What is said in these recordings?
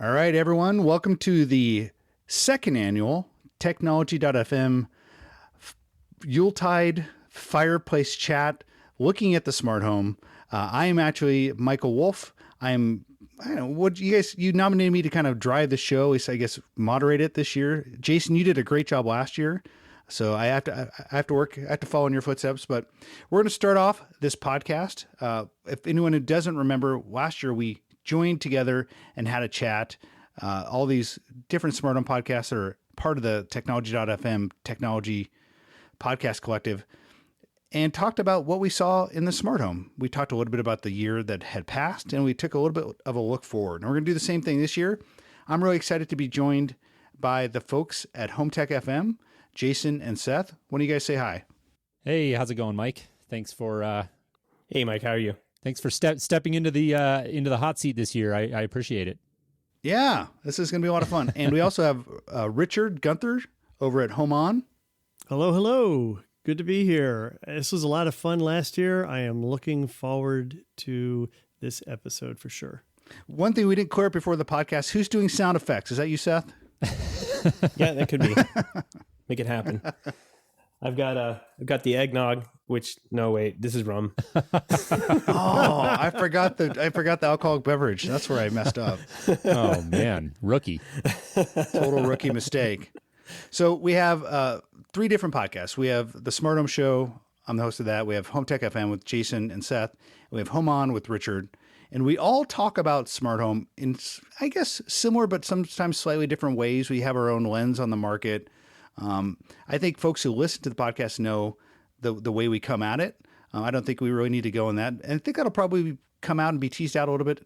All right, everyone. Welcome to the second annual Technology.fm Yuletide Fireplace Chat looking at the smart home. I am actually Michael Wolf. I don't know, what you nominated me to kind of drive the show, I guess moderate it this year. Jason, you did a great job last year. So I have to follow in your footsteps, but we're going to start off this podcast. If anyone who doesn't remember, last year we joined together and had a chat. All these different smart home podcasts that are part of the Technology.fm technology podcast collective, and talked about what we saw in the smart home. We talked a little bit about the year that had passed, and we took a little bit of a look forward. And we're going to do the same thing this year. I'm really excited to be joined by the folks at HomeTech.fm, Jason and Seth. Why don't you guys say hi? Hey, how's it going, Mike? Thanks for Hey, Mike, how are you? thanks for stepping into the hot seat this year. I appreciate it. Yeah, this is going to be a lot of fun. And we also have Richard Gunther over at Home On. Hello, hello. Good to be here. This was a lot of fun last year. I am looking forward to this episode for sure. One thing we didn't clear up before the podcast, who's doing sound effects? Is that you, Seth? Yeah, that could be. Make it happen. I've got the eggnog, which no wait, this is rum. Oh, I forgot the alcoholic beverage. That's where I messed up. Oh man, rookie. Total rookie mistake. So we have three different podcasts. We have the Smart Home Show. I'm the host of that. We have Home Tech FM with Jason and Seth. And we have Home On with Richard. And we all talk about smart home in, I guess, similar but sometimes slightly different ways. We have our own lens on the market. I think folks who listen to the podcast know the way we come at it. I don't think we really need to go in that. And I think that'll probably come out and be teased out a little bit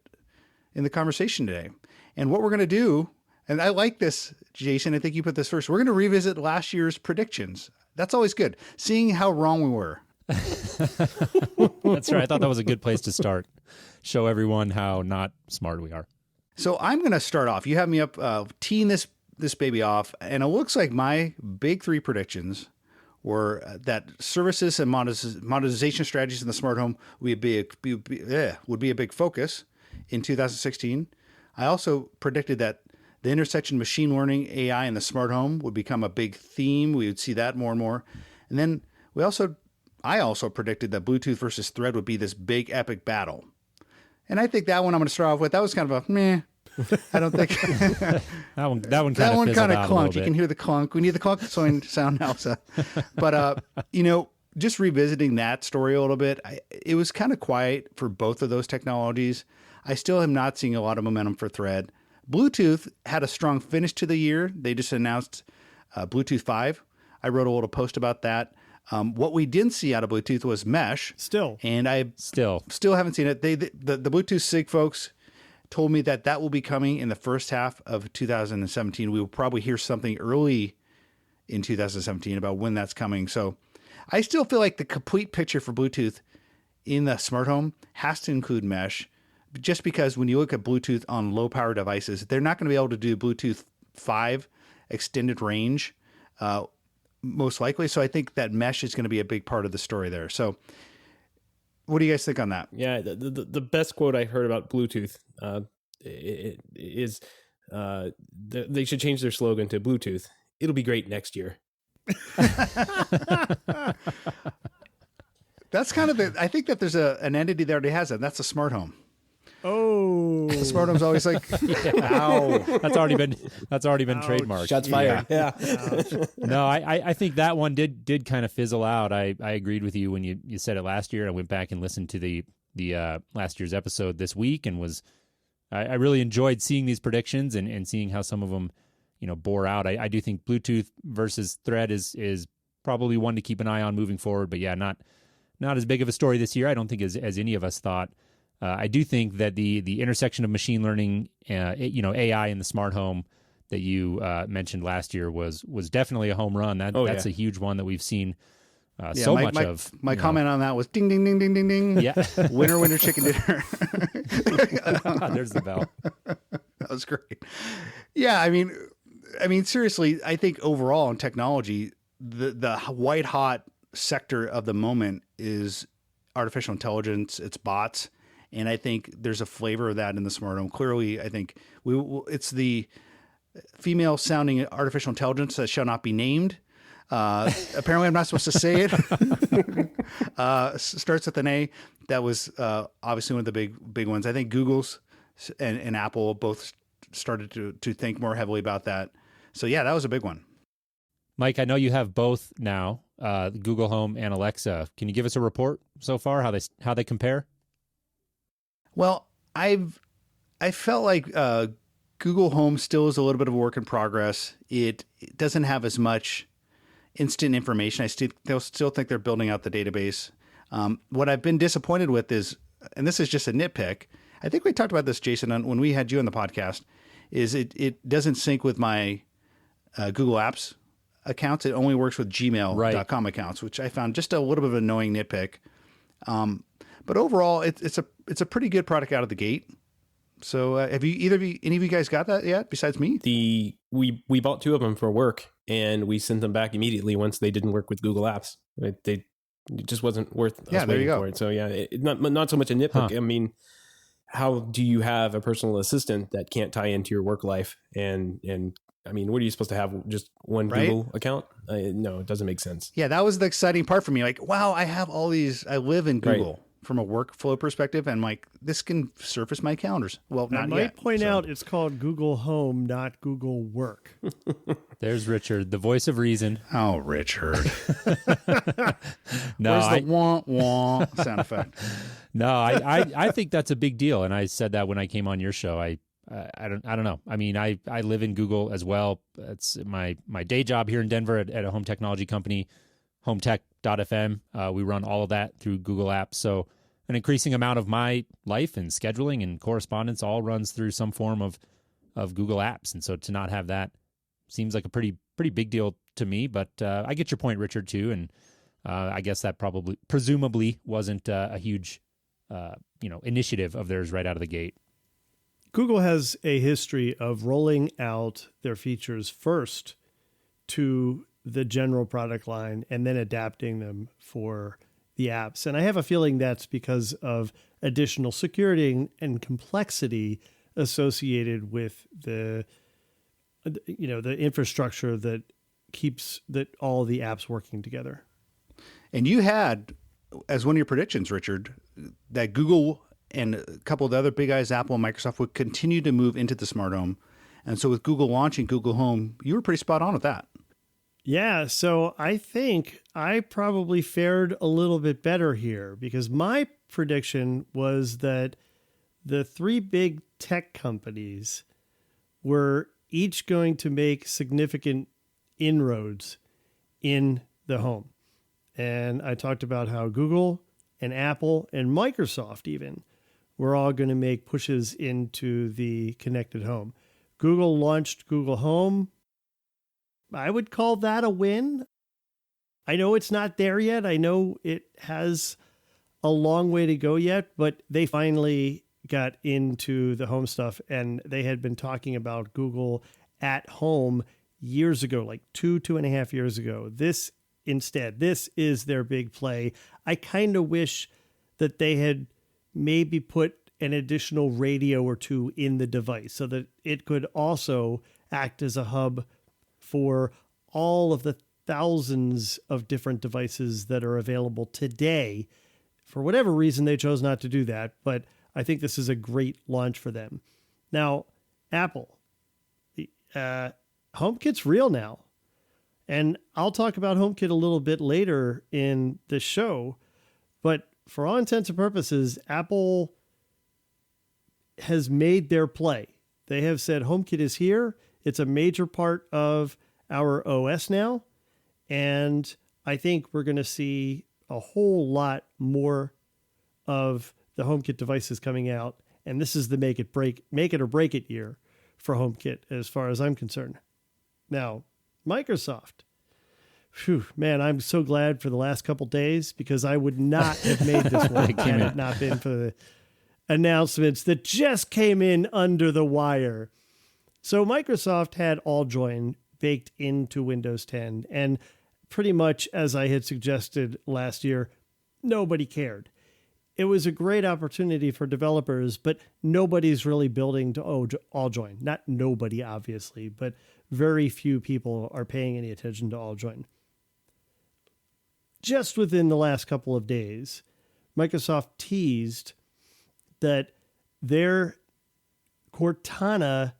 in the conversation today. And what we're going to do, and I like this, Jason, I think you put this first. We're going to revisit last year's predictions. That's always good. Seeing how wrong we were. That's right. I thought that was a good place to start. Show everyone how not smart we are. So I'm going to start off. You have me up teeing this baby off, and it looks like my big three predictions were that services and monetization strategies in the smart home would be a big focus in 2016. I also predicted that the intersection of machine learning, AI, and the smart home would become a big theme. We would see that more and more. And then I also predicted that Bluetooth versus Thread would be this big epic battle. And I think that one I'm going to start off with. That was kind of a meh. I don't think that one kind of clunked. You can hear the clunk. We need the clunk sound now. So. But just revisiting that story a little bit, it was kind of quiet for both of those technologies. I still am not seeing a lot of momentum for Thread. Bluetooth had a strong finish to the year. They just announced Bluetooth 5. I wrote a little post about that. What we didn't see out of Bluetooth was mesh. And I still haven't seen it. The Bluetooth SIG folks told me that will be coming in the first half of 2017. We will probably hear something early in 2017 about when that's coming. So I still feel like the complete picture for Bluetooth in the smart home has to include mesh, just because when you look at Bluetooth on low power devices, they're not going to be able to do Bluetooth 5 extended range, most likely. So I think that mesh is going to be a big part of the story there. So what do you guys think on that? Yeah, the best quote I heard about Bluetooth is they should change their slogan to Bluetooth. It'll be great next year. That's kind of I think that there's an entity that already has that. That's a smart home. Oh, the smart home's always like, ow. That's already been trademarked. Shots fired. Yeah. No, I think that one did kind of fizzle out. I agreed with you when you said it last year. I went back and listened to the last year's episode this week, and I really enjoyed seeing these predictions and seeing how some of them bore out. I do think Bluetooth versus Thread is probably one to keep an eye on moving forward. But yeah, not as big of a story this year, I don't think, as any of us thought. I do think that the intersection of machine learning, AI in the smart home that you mentioned last year was definitely a home run. That's a huge one that we've seen much of. My comment on that was ding, ding, ding, ding, ding, ding. Yeah. Winner, chicken dinner. There's the bell. That was great. Yeah, I mean, seriously, I think overall in technology, the white hot sector of the moment is artificial intelligence, it's bots. And I think there's a flavor of that in the smart home. Clearly, I think it's the female sounding artificial intelligence that shall not be named. Apparently I'm not supposed to say it. Starts with an A. That was obviously one of the big ones. I think Google's and Apple both started to think more heavily about that. So yeah, that was a big one. Mike, I know you have both now, Google Home and Alexa. Can you give us a report so far how they compare? Well, I felt like Google Home still is a little bit of a work in progress. It doesn't have as much instant information. I still think they're building out the database. What I've been disappointed with is, and this is just a nitpick, I think we talked about this, Jason, when we had you on the podcast, is it doesn't sync with my Google Apps accounts. It only works with gmail.com accounts, which I found just a little bit of an annoying nitpick. But overall, it's a pretty good product out of the gate. So have you any of you guys got that yet besides me? We bought 2 of them for work, and we sent them back immediately once they didn't work with Google Apps. It just wasn't worth us waiting for it. So yeah, not so much a nitpick. I mean, how do you have a personal assistant that can't tie into your work life? And I mean, what are you supposed to have? Just one Google account? No, it doesn't make sense. Yeah, that was the exciting part for me. Like, wow, I have all these. I live in Google from a workflow perspective, and like this can surface my calendars. Well, not yet. I might point out it's called Google Home, not Google Work. There's Richard, the voice of reason. Oh, Richard. No, where's the wah wah sound effect? No, I think that's a big deal, and I said that when I came on your show. I don't know. I mean, I live in Google as well. It's my day job here in Denver at a home technology company, HomeTech.fm. We run all of that through Google Apps. So an increasing amount of my life and scheduling and correspondence all runs through some form of Google Apps. And so to not have that seems like a pretty big deal to me. But I get your point, Richard, too. And I guess that presumably wasn't a huge initiative of theirs right out of the gate. Google has a history of rolling out their features first to the general product line and then adapting them for the apps. And I have a feeling that's because of additional security and complexity associated with the infrastructure that keeps all the apps working together. And you had, as one of your predictions, Richard, that Google and a couple of the other big guys, Apple and Microsoft, would continue to move into the smart home. And so with Google launching Google Home, you were pretty spot on with that. Yeah, so I think I probably fared a little bit better here because my prediction was that the 3 big tech companies were each going to make significant inroads in the home. And I talked about how Google and Apple and Microsoft even were all going to make pushes into the connected home. Google launched Google Home. I would call that a win. I know it's not there yet. I know it has a long way to go yet, but they finally got into the home stuff, and they had been talking about Google at Home years ago, like 2.5 years ago. This is their big play. I kind of wish that they had maybe put an additional radio or 2 in the device so that it could also act as a hub for all of the thousands of different devices that are available today. For whatever reason, they chose not to do that, but I think this is a great launch for them. Now, Apple, HomeKit's real now. And I'll talk about HomeKit a little bit later in the show, but for all intents and purposes, Apple has made their play. They have said HomeKit is here. It's a major part of our OS now. And I think we're going to see a whole lot more of the HomeKit devices coming out. And this is the make it or break it year for HomeKit as far as I'm concerned. Now, Microsoft. Phew, man, I'm so glad for the last couple days because I would not have made this one had it not been for the announcements that just came in under the wire. So Microsoft had AllJoyn baked into Windows 10, and pretty much as I had suggested last year, nobody cared. it was a great opportunity for developers, but nobody's really building to AllJoyn. Not nobody, obviously, but very few people are paying any attention to AllJoyn. Just within the last couple of days, Microsoft teased that their Cortana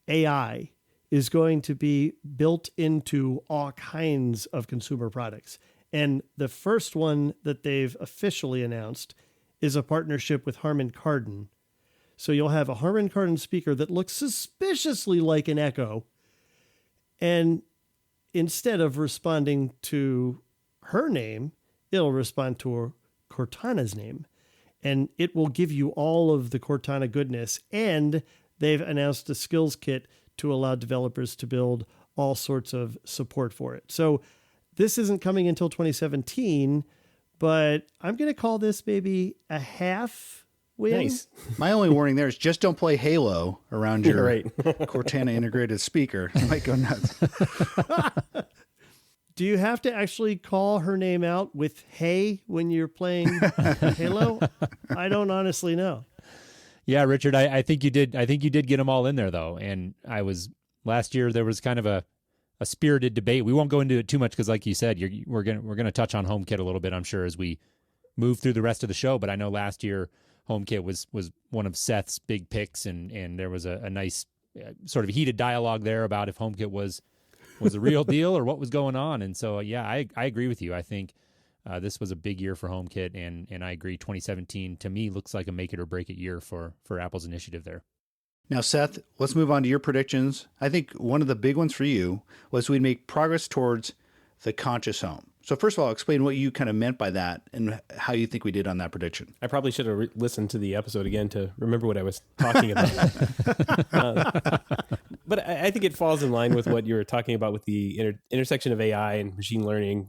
AI is going to be built into all kinds of consumer products. And the first one that they've officially announced is a partnership with Harman Kardon. So you'll have a Harman Kardon speaker that looks suspiciously like an Echo. And instead of responding to her name, it'll respond to Cortana's name. And it will give you all of the Cortana goodness. And they've announced a skills kit to allow developers to build all sorts of support for it. So this isn't coming until 2017, but I'm going to call this maybe a half win. Nice. My only warning there is just don't play Halo around your Cortana integrated speaker. It might go nuts. Do you have to actually call her name out with "Hey" when you're playing Halo? I don't honestly know. Yeah, Richard, I think you did. I think you did get them all in there, though. And last year there was kind of a spirited debate. We won't go into it too much because, like you said, we're gonna touch on HomeKit a little bit, I'm sure, as we move through the rest of the show. But I know last year HomeKit was one of Seth's big picks, and there was a nice sort of heated dialogue there about if HomeKit was a real deal or what was going on. And so, yeah, I agree with you. I think this was a big year for HomeKit, and I agree. 2017 to me looks like a make it or break it year for Apple's initiative there. Now, Seth, let's move on to your predictions. I think one of the big ones for you was we'd make progress towards the conscious home. So first of all, explain what you kind of meant by that and how you think we did on that prediction. I probably should have listened to the episode again to remember what I was talking about. But I think it falls in line with what you were talking about with the intersection of AI and machine learning.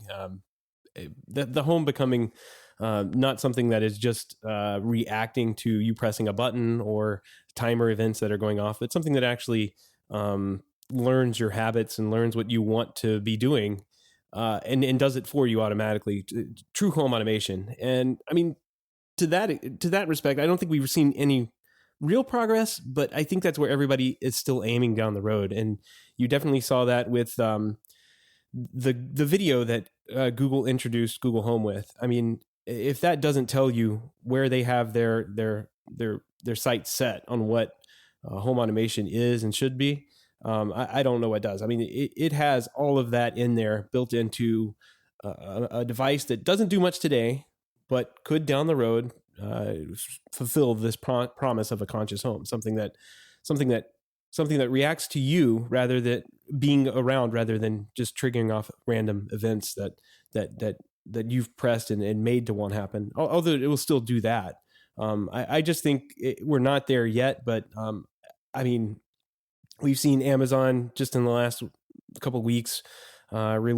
The home becoming not something that is just reacting to you pressing a button or timer events that are going off. It's something that actually learns your habits and learns what you want to be doing and does it for you automatically. True home automation. And I mean, to that respect, I don't think we've seen any real progress, but I think that's where everybody is still aiming down the road. And you definitely saw that with the video that Google introduced Google Home with. I mean, if that doesn't tell you where they have their sights set on what home automation is and should be, I don't know what does. I mean, it has all of that in there built into a device that doesn't do much today, but could down the road fulfill this promise of a conscious home, something that reacts to you rather than being around, rather than just triggering off random events that you've pressed and made to want to happen. Although it will still do that. I just think we're not there yet, but I mean, we've seen Amazon just in the last couple of weeks put on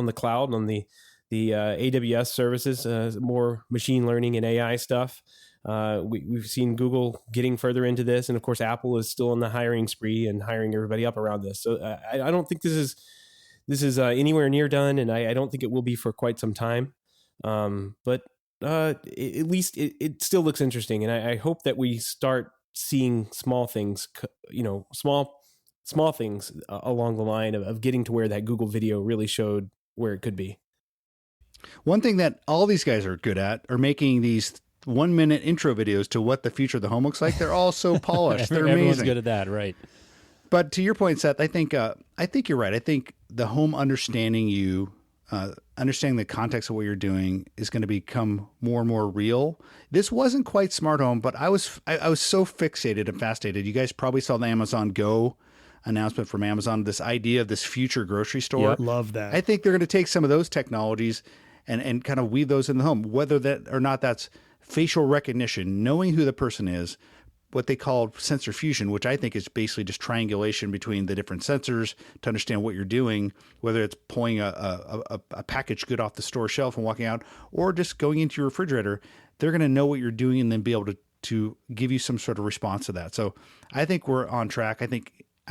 the cloud, on the AWS services, more machine learning and AI stuff. We've seen Google getting further into this, and of course, Apple is still on the hiring spree and hiring everybody up around this. So I don't think this is anywhere near done, and I don't think it will be for quite some time. But at least it still looks interesting, and I hope that we start seeing small things, small things along the line of getting to where that Google video really showed where it could be. One thing that all these guys are good at are making these 1-minute intro videos to what the future of the home looks like. They're all so polished. They're amazing. Everyone's good at that, right? But to your point, Seth, I think you're right. I think the home understanding understanding the context of what you're doing is going to become more and more real. This wasn't quite smart home, but I was so fixated and fascinated. You guys probably saw the Amazon Go announcement from Amazon, this idea of this future grocery store. Yep, love that. I think they're going to take some of those technologies and kind of weave those in the home, whether that or not that's facial recognition, knowing who the person is, what they call sensor fusion, which I think is basically just triangulation between the different sensors to understand what you're doing, whether it's pulling a packaged good off the store shelf and walking out, or just going into your refrigerator. They're going to know what you're doing and then be able to give you some sort of response to that. So I think we're on track. I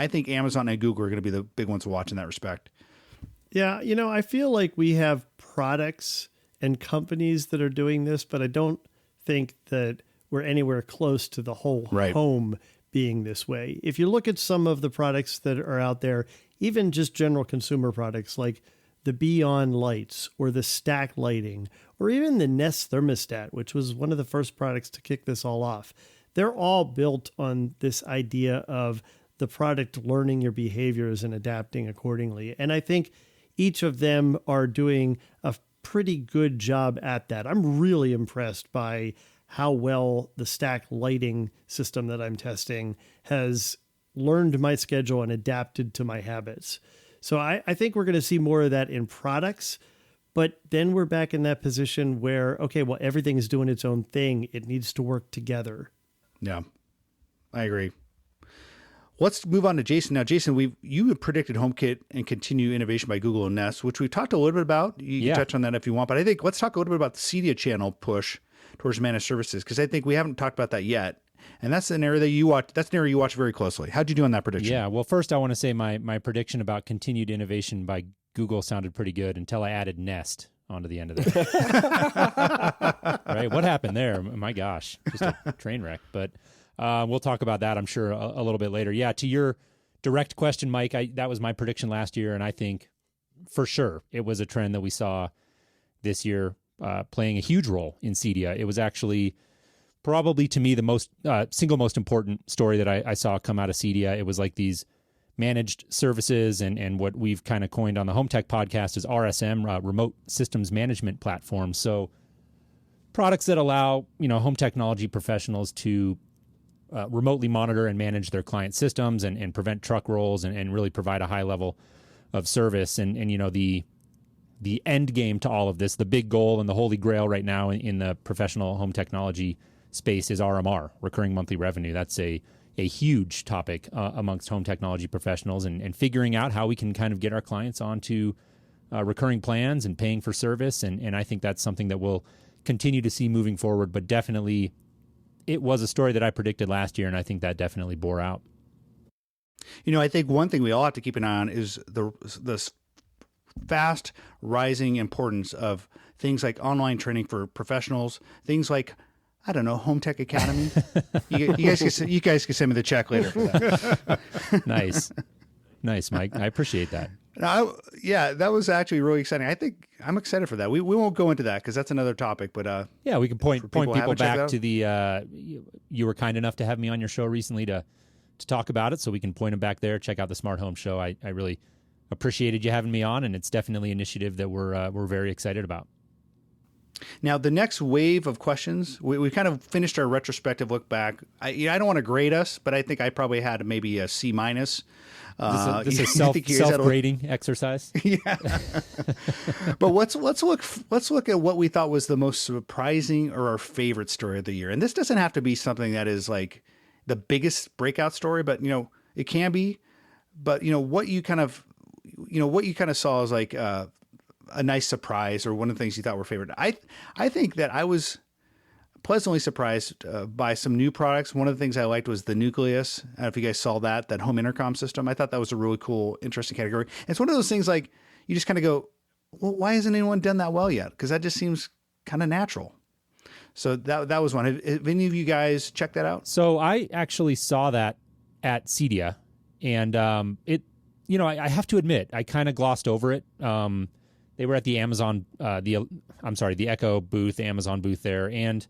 think Amazon and Google are going to be the big ones to watch in that respect. Yeah, I feel like we have products and companies that are doing this, but I don't think that we're anywhere close to the whole home being this way. If you look at some of the products that are out there, even just general consumer products like the Beyond lights or the Stack lighting, or even the Nest thermostat, which was one of the first products to kick this all off, they're all built on this idea of the product learning your behaviors and adapting accordingly. And I think each of them are doing a pretty good job at that. I'm really impressed by how well the Stack lighting system that I'm testing has learned my schedule and adapted to my habits. So I think we're going to see more of that in products, but then we're back in that position where, okay, well, everything is doing its own thing. It needs to work together. Yeah, I agree. Let's move on to Jason. Now, Jason, you have predicted HomeKit and continued innovation by Google and Nest, which we've talked a little bit about. You can touch on that if you want, but I think let's talk a little bit about the Cydia channel push towards managed services, because I think we haven't talked about that yet. And that's an area that you watch. That's an area you watch very closely. How'd you do on that prediction? Yeah. Well, first I want to say my prediction about continued innovation by Google sounded pretty good until I added Nest onto the end of it. Right? What happened there? My gosh, just a train wreck. But we'll talk about that, I'm sure, a little bit later. Yeah. To your direct question, Mike, that was my prediction last year, and I think for sure it was a trend that we saw this year playing a huge role in Cydia. It was actually probably, to me, the single most important story that I saw come out of Cydia. It was like these managed services and what we've kind of coined on the HomeTech podcast is RSM, remote systems management platform. So products that allow, home technology professionals to remotely monitor and manage their client systems and prevent truck rolls and really provide a high level of service. And the end game to all of this, the big goal and the holy grail right now in the professional home technology space is RMR, recurring monthly revenue. That's a huge topic amongst home technology professionals and figuring out how we can kind of get our clients onto recurring plans and paying for service. And I think that's something that we'll continue to see moving forward. But definitely, it was a story that I predicted last year, and I think that definitely bore out. I think one thing we all have to keep an eye on is the fast rising importance of things like online training for professionals, things like, I don't know, Home Tech Academy. you guys can send me the check later for that. Nice, Mike. I appreciate that. That was actually really exciting. I think I'm excited for that. We won't go into that because that's another topic. But we can point people back to the. You were kind enough to have me on your show recently to talk about it, so we can point them back there. Check out the Smart Home Show. I really appreciated you having me on, and it's definitely an initiative that we're very excited about. Now, the next wave of questions, we kind of finished our retrospective look back. I don't want to grade us, but I think I probably had maybe a C-. This is a self-grading exercise. Yeah. But let's look at what we thought was the most surprising or our favorite story of the year. And this doesn't have to be something that is like the biggest breakout story, but it can be. But what you kind of saw as like a nice surprise, or one of the things you thought were favorite. I think that I was pleasantly surprised by some new products. One of the things I liked was the Nucleus. I don't know if you guys saw that home intercom system. I thought that was a really cool, interesting category. And it's one of those things like you just kind of go, well, why hasn't anyone done that well yet? Because that just seems kind of natural. So that was one. Have any of you guys checked that out? So I actually saw that at Cydia, and I have to admit, I kind of glossed over it. They were at the Amazon, the Echo booth, the Amazon booth there, and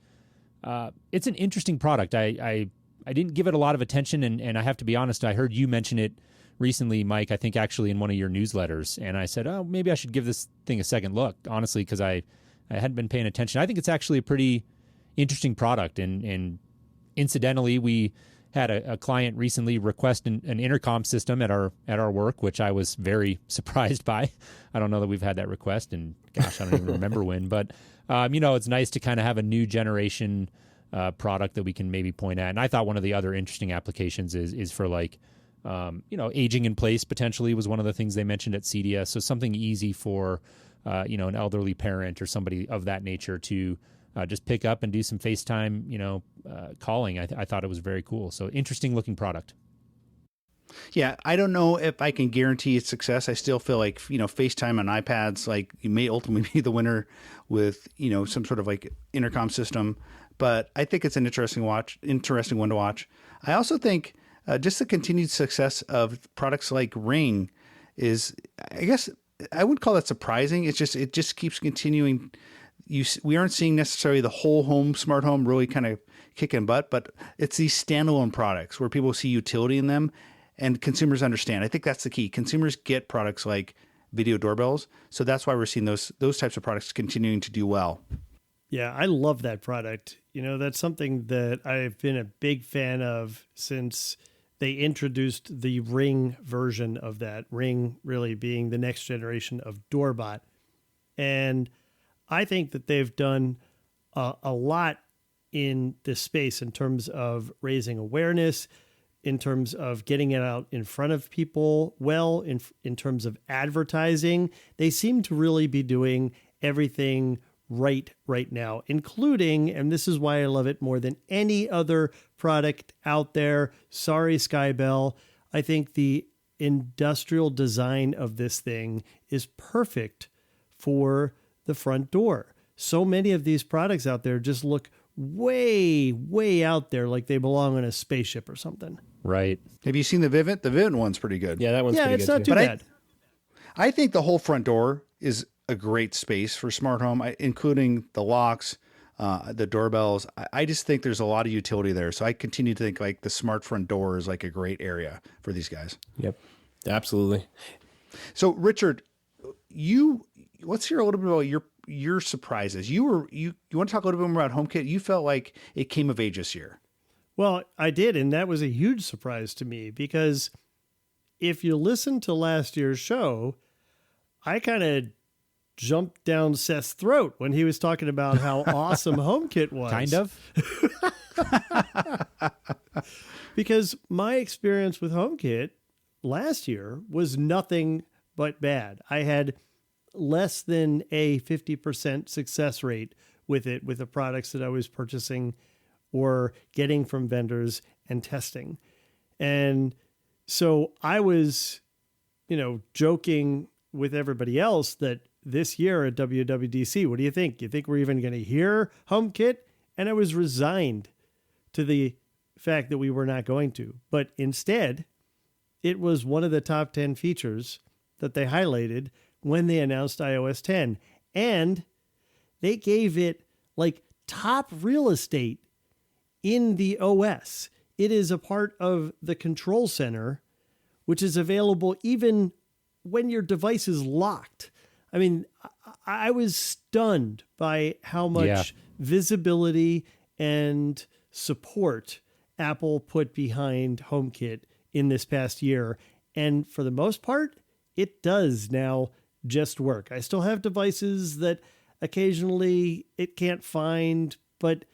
it's an interesting product. I didn't give it a lot of attention, and I have to be honest, I heard you mention it recently, Mike, I think actually in one of your newsletters, and I said, oh, maybe I should give this thing a second look, honestly, because I hadn't been paying attention. I think it's actually a pretty interesting product, and incidentally, we had a client recently request an intercom system at our work, which I was very surprised by. I don't know that we've had that request, and gosh, I don't even remember when. But it's nice to kind of have a new generation product that we can maybe point at. And I thought one of the other interesting applications is for like aging in place potentially was one of the things they mentioned at Cydia. So something easy for an elderly parent or somebody of that nature to just pick up and do some FaceTime, calling. I thought it was very cool. So interesting looking product. Yeah, I don't know if I can guarantee its success. I still feel like, FaceTime on iPads, like you may ultimately be the winner with, some sort of like intercom system. But I think it's an interesting one to watch. I also think just the continued success of products like Ring is, I guess, I wouldn't call that surprising. It just keeps continuing. We aren't seeing necessarily the whole home, smart home really kind of kicking butt, but it's these standalone products where people see utility in them and consumers understand. I think that's the key. Consumers get products like video doorbells. So that's why we're seeing those types of products continuing to do well. Yeah, I love that product. That's something that I've been a big fan of since they introduced the Ring version of that. Ring really being the next generation of Doorbot. And I think that they've done a lot in this space in terms of raising awareness, in terms of getting it out in front of people well, in terms of advertising. They seem to really be doing everything right now, including, and this is why I love it more than any other product out there. Sorry, Skybell. I think the industrial design of this thing is perfect for the front door. So many of these products out there just look way out there, like they belong on a spaceship or something. Right. Have you seen the Vivint? The Vivint one's pretty good. Yeah, that one's pretty good. Yeah, it's not too bad. I think the whole front door is a great space for smart home, including the locks, the doorbells. I just think there's a lot of utility there. So I continue to think like the smart front door is like a great area for these guys. Yep, absolutely. So Richard, let's hear a little bit about your surprises. You want to talk a little bit more about HomeKit? You felt like it came of age this year. Well, I did, and that was a huge surprise to me because if you listen to last year's show, I kind of jumped down Seth's throat when he was talking about how awesome HomeKit was. Kind of. Because my experience with HomeKit last year was nothing but bad. I had less than a 50% success rate with it, with the products that I was purchasing or getting from vendors and testing. And so I was, joking with everybody else that this year at WWDC, what do you think? You think we're even going to hear HomeKit? And I was resigned to the fact that we were not going to. But instead, it was one of the top 10 features that they highlighted when they announced iOS 10. And they gave it like top real estate in the OS. It is a part of the control center, which is available even when your device is locked. I mean, I was stunned by how much visibility and support Apple put behind HomeKit in this past year. And for the most part, it does now just work. I still have devices that occasionally it can't find, but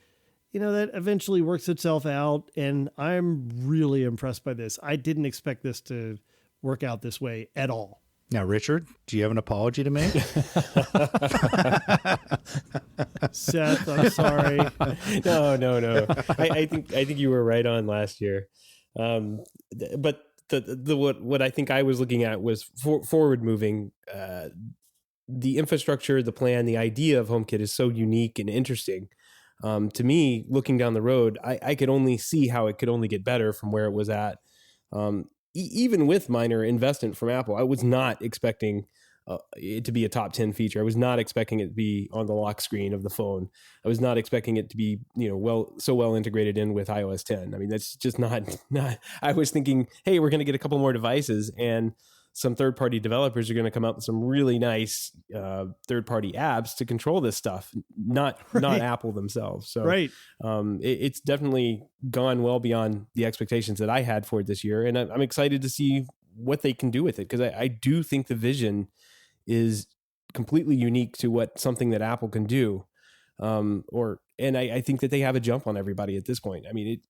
that eventually works itself out. And I'm really impressed by this. I didn't expect this to work out this way at all. Now, Richard, do you have an apology to make? Seth, I'm sorry. No. I think you were right on last year. But what I think I was looking at was forward moving. The infrastructure, the plan, the idea of HomeKit is so unique and interesting. To me, looking down the road, I could only see how it could only get better from where it was at. Even with minor investment from Apple, I was not expecting it to be a top 10 feature. I was not expecting it to be on the lock screen of the phone. I was not expecting it to be, so well integrated in with iOS 10. I mean, that's just not. I was thinking, hey, we're going to get a couple more devices and some third-party developers are going to come out with some really nice third-party apps to control this stuff, not Apple themselves. So right. It's definitely gone well beyond the expectations that I had for it this year. And I'm excited to see what they can do with it, because I do think the vision is completely unique to what something that Apple can do. I think that they have a jump on everybody at this point. I mean,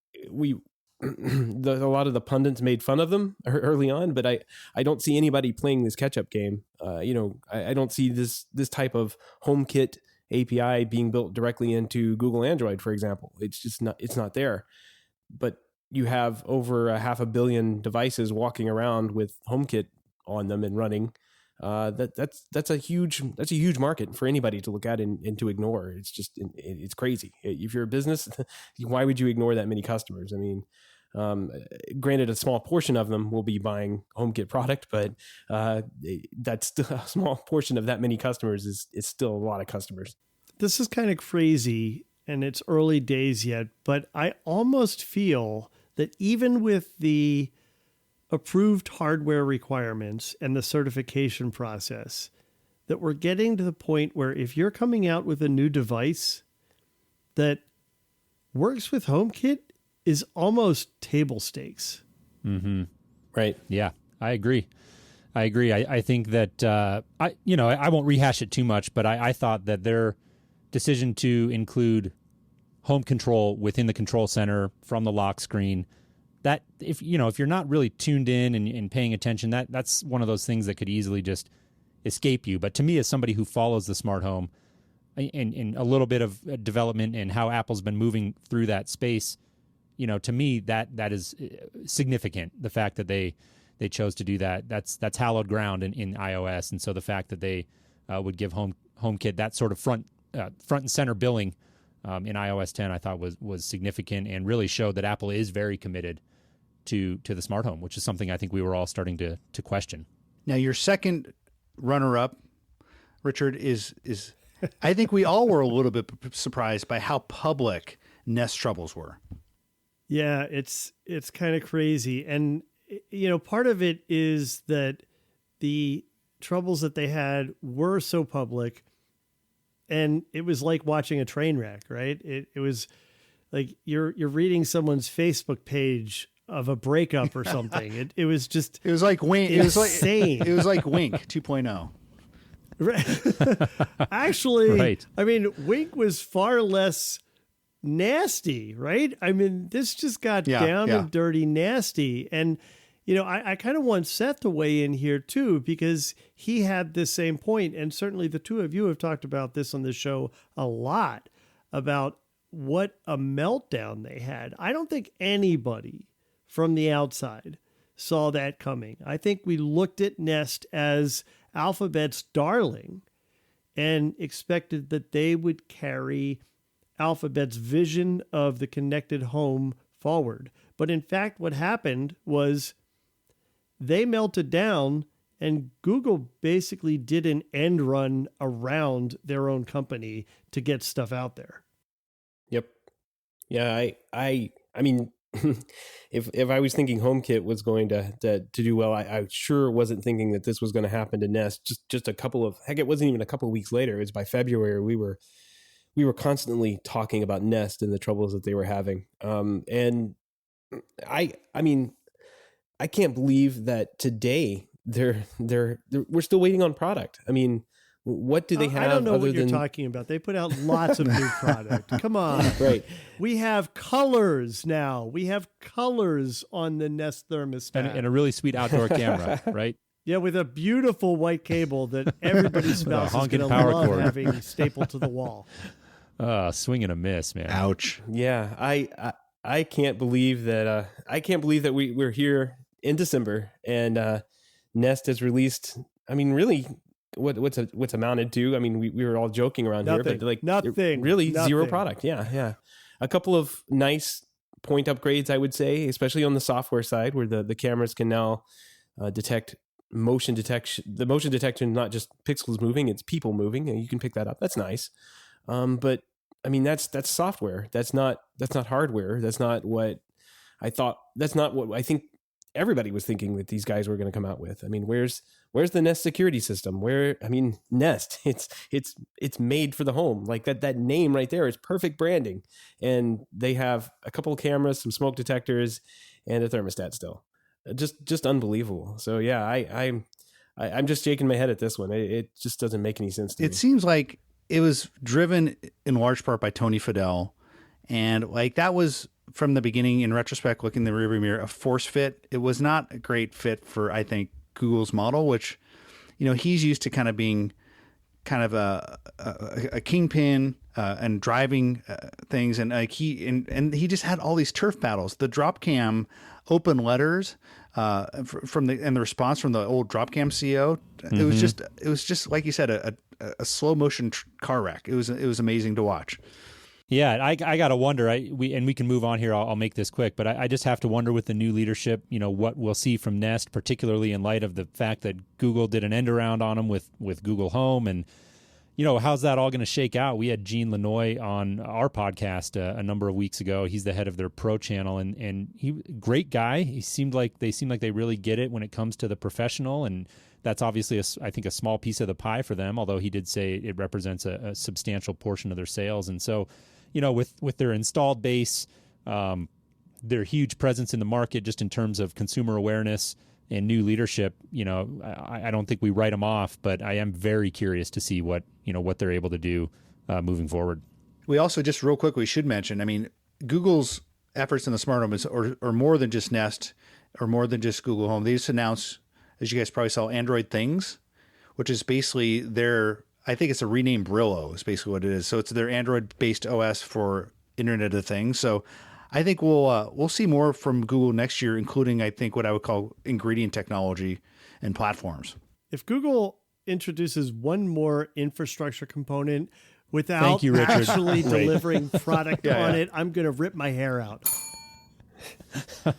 a lot of the pundits made fun of them early on, but I don't see anybody playing this catch-up game. I don't see this type of HomeKit API being built directly into Google Android, for example. It's just not. It's not there. But you have over 500 million devices walking around with HomeKit on them and running. That's a huge market for anybody to look at and to ignore. It's crazy. If you're a business, why would you ignore that many customers? I mean, granted, a small portion of them will be buying HomeKit product, but that's still a small portion of that many customers is still a lot of customers. This is kind of crazy, and it's early days yet, but I almost feel that even with the approved hardware requirements and the certification process, that we're getting to the point where if you're coming out with a new device that works with HomeKit is almost table stakes. Mm-hmm. Right. Yeah, I agree. I think that, I won't rehash it too much, but I thought that their decision to include home control within the control center from the lock screen, that if you're not really tuned in and paying attention, that's one of those things that could easily just escape you. But to me, as somebody who follows the smart home and a little bit of development and how Apple's been moving through that space, to me that is significant. The fact that they chose to do that, that's hallowed ground in iOS, and so the fact that they would give HomeKit that sort of front and center billing in iOS 10, I thought was significant and really showed that Apple is very committed to the smart home, which is something I think we were all starting to question. Now, your second runner-up, Richard, is I think we all were a little bit surprised by how public Nest troubles were. Yeah, it's kind of crazy. And, part of it is that the troubles that they had were so public, and it was like watching a train wreck, right? It was like you're reading someone's Facebook page of a breakup or something. It was just... It was like Wink. Insane. It was like Wink 2.0. Right. Actually, right. I mean, Wink was far less nasty, right? I mean, this just got down and dirty nasty. And, I kind of want Seth to weigh in here too, because he had this same point. And certainly the two of you have talked about this on the show a lot, about what a meltdown they had. I don't think anybody from the outside saw that coming. I think we looked at Nest as Alphabet's darling and expected that they would carry Alphabet's vision of the connected home forward. But in fact, what happened was they melted down, and Google basically did an end run around their own company to get stuff out there. Yep. Yeah, I mean, if I was thinking HomeKit was going to do well, I sure wasn't thinking that this was going to happen to Nest. Just it wasn't even a couple of weeks later. It was by February we were constantly talking about Nest and the troubles that they were having. And I mean, I can't believe that today we're still waiting on product. I mean, what do they have? I don't know other what you're than... talking about. They put out lots of new product. Come on. Right. We have colors now. We have colors on the Nest thermostat. And a really sweet outdoor camera, right? Yeah, with a beautiful white cable that everybody's spouse is going to love cord. Having stapled to the wall. Swing and a miss, man. Ouch. Yeah, I can't believe that. I can't believe that we're here in December and Nest has released. I mean, really, what's amounted to? I mean, we were all joking around here, but like nothing, really nothing. Zero product. Yeah. A couple of nice point upgrades, I would say, especially on the software side, where the cameras can now detect motion detection. The motion detection, not just pixels moving, it's people moving, and you can pick that up. That's nice. But I mean, that's software. That's not hardware. That's not what I thought. That's not what I think everybody was thinking that these guys were going to come out with. I mean, where's the Nest security system? Nest, it's made for the home. Like that name right there is perfect branding. And they have a couple of cameras, some smoke detectors, and a thermostat still. Just unbelievable. So yeah, I'm just shaking my head at this one. It just doesn't make any sense to me. It seems like it was driven in large part by Tony Fadell. And like that was from the beginning, in retrospect, looking in the rearview mirror, a force fit. It was not a great fit for, I think, Google's model, which, he's used to kind of being kind of a kingpin and driving things, and like he just had all these turf battles. The Dropcam open letters from the response from the old Dropcam CEO. It was just like you said, a slow motion car wreck. It was amazing to watch. Yeah, I got to wonder. We can move on here. I'll make this quick, but I just have to wonder with the new leadership, what we'll see from Nest, particularly in light of the fact that Google did an end around on them with Google Home, and how's that all going to shake out? We had Gene Lanois on our podcast a number of weeks ago. He's the head of their Pro channel, and he great guy. They seem like they really get it when it comes to the professional, and that's obviously I think a small piece of the pie for them. Although he did say it represents a substantial portion of their sales, and so. With their installed base, their huge presence in the market, just in terms of consumer awareness and new leadership, I don't think we write them off, but I am very curious to see what they're able to do moving forward. We also, just real quick, we should mention, Google's efforts in the smart home are more than just Nest or more than just Google Home. They just announced, as you guys probably saw, Android Things, which is basically I think it's a renamed Brillo is basically what it is. So it's their Android-based OS for Internet of Things. So I think we'll see more from Google next year, including, I think, what I would call ingredient technology and platforms. If Google introduces one more infrastructure component without actually delivering product on it, I'm going to rip my hair out.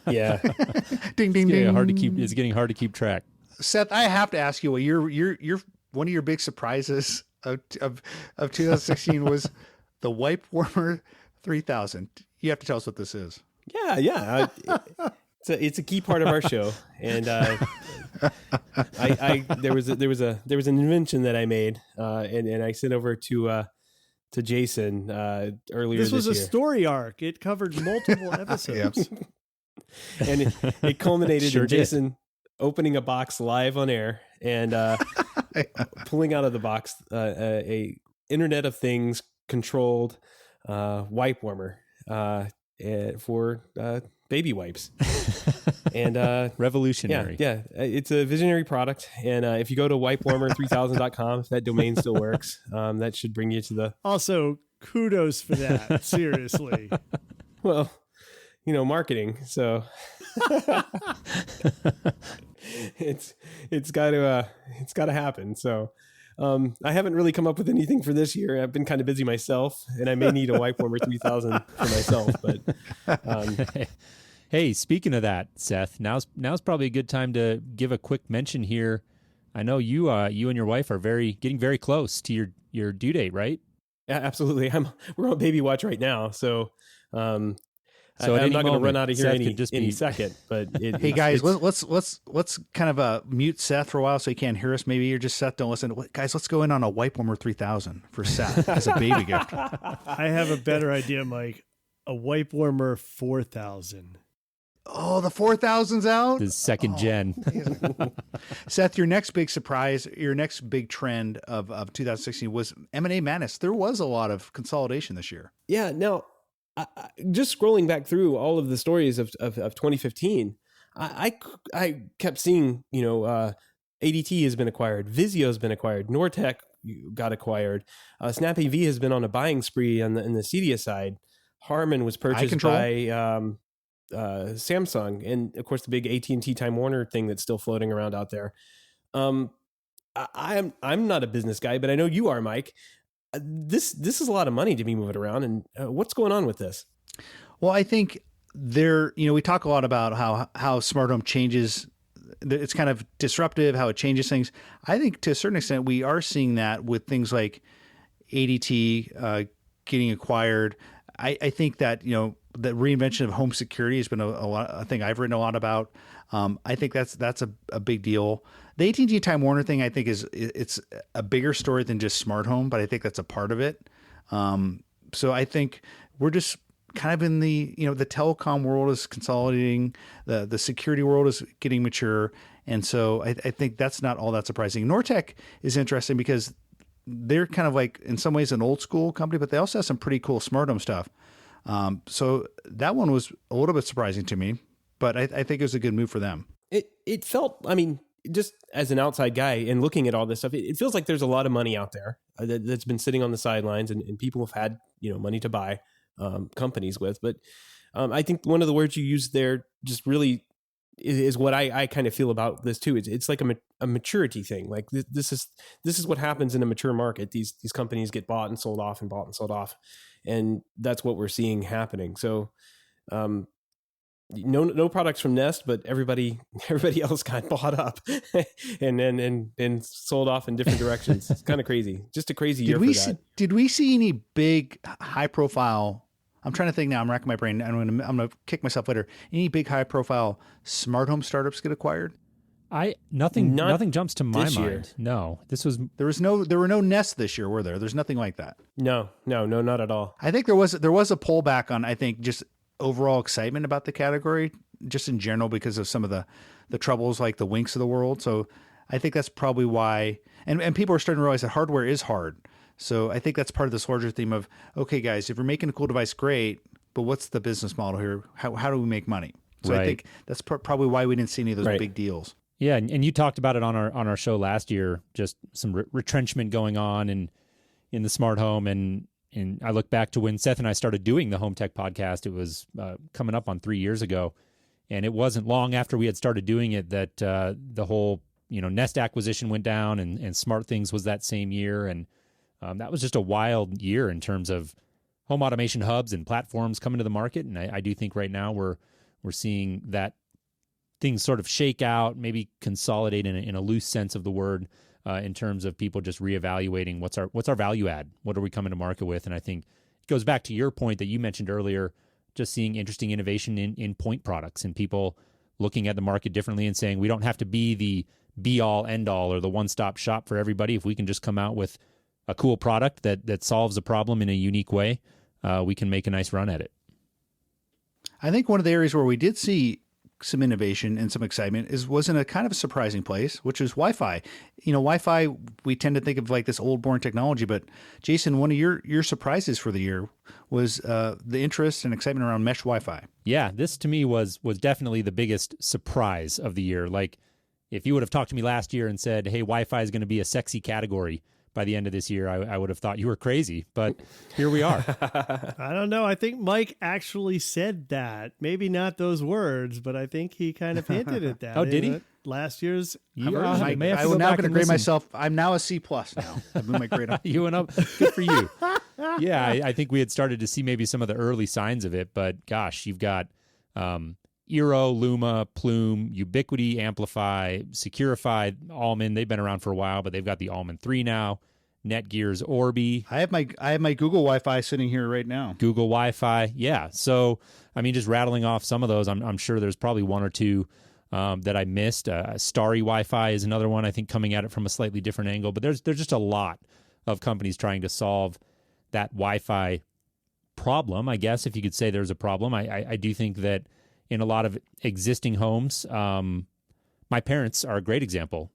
Yeah. Ding, ding, ding. It's getting hard to keep track. Seth, I have to ask you, you're one of your big surprises of 2016 was the Wipe Warmer 3000. You have to tell us what this is. Yeah. It's a key part of our show, and there was an invention that I made, and I sent over to Jason earlier. This was a story arc. It covered multiple episodes, and it culminated in Jason opening a box live on air and pulling out of the box a Internet of Things controlled wipe warmer for baby wipes. And revolutionary. Yeah, it's a visionary product. And if you go to wipewarmer3000.com, if that domain still works, that should bring you to the... Also, kudos for that. Seriously. Well, marketing. So it's got to happen. So I haven't really come up with anything for this year. I've been kind of busy myself, and I may need a Wipe Warmer 3000 for myself. But hey, speaking of that, Seth, now's probably a good time to give a quick mention here. I know you and your wife are getting very close to your due date, right? Yeah, absolutely. We're on baby watch right now, so. So I'm not going to run out of here Seth any second. But hey guys, let's kind of mute Seth for a while so he can't hear us. Maybe you're just Seth. Don't listen. Guys, let's go in on a Wipe Warmer 3000 for Seth as a baby gift. I have a better idea, Mike. A Wipe Warmer 4000. Oh, the 4000's out. The second gen. Seth, your next big surprise, your next big trend of 2016 was M&A madness. There was a lot of consolidation this year. Yeah. Now, just scrolling back through all of the stories of 2015, I kept seeing, ADT has been acquired, Vizio has been acquired, Nortec got acquired, SnapAV has been on a buying spree in the Cedia side. Harman was purchased by Samsung, and of course the big AT&T Time Warner thing that's still floating around out there. I'm not a business guy, but I know you are, Mike. This is a lot of money to be moving around, and what's going on with this? Well, I think we talk a lot about how smart home changes. It's kind of disruptive, how it changes things. I think to a certain extent, we are seeing that with things like ADT getting acquired. I think that, the reinvention of home security has been a thing I've written a lot about. I think that's a big deal. The AT&T Time Warner thing, I think it's a bigger story than just smart home, but I think that's a part of it. So I think we're just kind of in the telecom world is consolidating, the security world is getting mature. And so I think that's not all that surprising. Nortec is interesting because they're kind of like in some ways an old school company, but they also have some pretty cool smart home stuff. So that one was a little bit surprising to me, but I think it was a good move for them. It felt, just as an outside guy and looking at all this stuff, it feels like there's a lot of money out there that's been sitting on the sidelines, and people have had, money to buy companies with. But I think one of the words you used there just really is what I kind of feel about this too. It's like a maturity thing. Like this is what happens in a mature market. These companies get bought and sold off and bought and sold off, and that's what we're seeing happening. So, no products from Nest, but everybody else got bought up and sold off in different directions. It's kind of crazy. Just a crazy year for that. Did we see any big high profile? I'm trying to think now. I'm racking my brain. I'm gonna kick myself later. Any big high profile smart home startups get acquired? Nothing jumps to my mind. No, there were no Nests this year, were there? There's nothing like that. No, not at all. I think there was a pullback on, I think, just overall excitement about the category, just in general, because of some of the troubles like the Winks of the world. So I think that's probably why, and people are starting to realize that hardware is hard. So I think that's part of this larger theme of, okay, guys, if you're making a cool device, great, but what's the business model here? How do we make money? So right. I think that's probably why we didn't see any of those big deals. Yeah, and you talked about it on our show last year, just some retrenchment going on in the smart home, and I look back to when Seth and I started doing the Home Tech podcast. It was coming up on 3 years ago, and it wasn't long after we had started doing it that the whole Nest acquisition went down, and Smart Things was that same year, and that was just a wild year in terms of home automation hubs and platforms coming to the market. And I do think right now we're seeing that things sort of shake out, maybe consolidate in a loose sense of the word, in terms of people just reevaluating what's our value add, what are we coming to market with. And I think it goes back to your point that you mentioned earlier, just seeing interesting innovation in point products and people looking at the market differently and saying we don't have to be the be all end all or the one stop shop for everybody. If we can just come out with a cool product that solves a problem in a unique way, we can make a nice run at it. I think one of the areas where we did see some innovation and some excitement was in a kind of a surprising place, which is Wi-Fi. Wi-Fi, we tend to think of like this old born technology, but Jason, one of your surprises for the year was the interest and excitement around mesh Wi-Fi. Yeah, this to me was definitely the biggest surprise of the year. Like if you would have talked to me last year and said, hey, Wi-Fi is going to be a sexy category by the end of this year, I would have thought you were crazy, but here we are. I don't know. I think Mike actually said that. Maybe not those words, but I think he kind of hinted at that. Oh, did he? Last year's Mike, I'm now going to grade myself. I'm now a C+ now. I've moved my grade up. You went up. Good for you. Yeah, I think we had started to see maybe some of the early signs of it, but gosh, you've got Eero, Luma, Plume, Ubiquiti, Amplify, Securify, Allman. They've been around for a while, but they've got the Allman 3 now. Netgear's Orbi. I have my Google Wi-Fi sitting here right now. Google Wi-Fi, yeah. So I mean, just rattling off some of those, I'm sure there's probably one or two that I missed. Starry Wi-Fi is another one, I think, coming at it from a slightly different angle. But there's just a lot of companies trying to solve that Wi-Fi problem, I guess, if you could say there's a problem. I do think that in a lot of existing homes, my parents are a great example.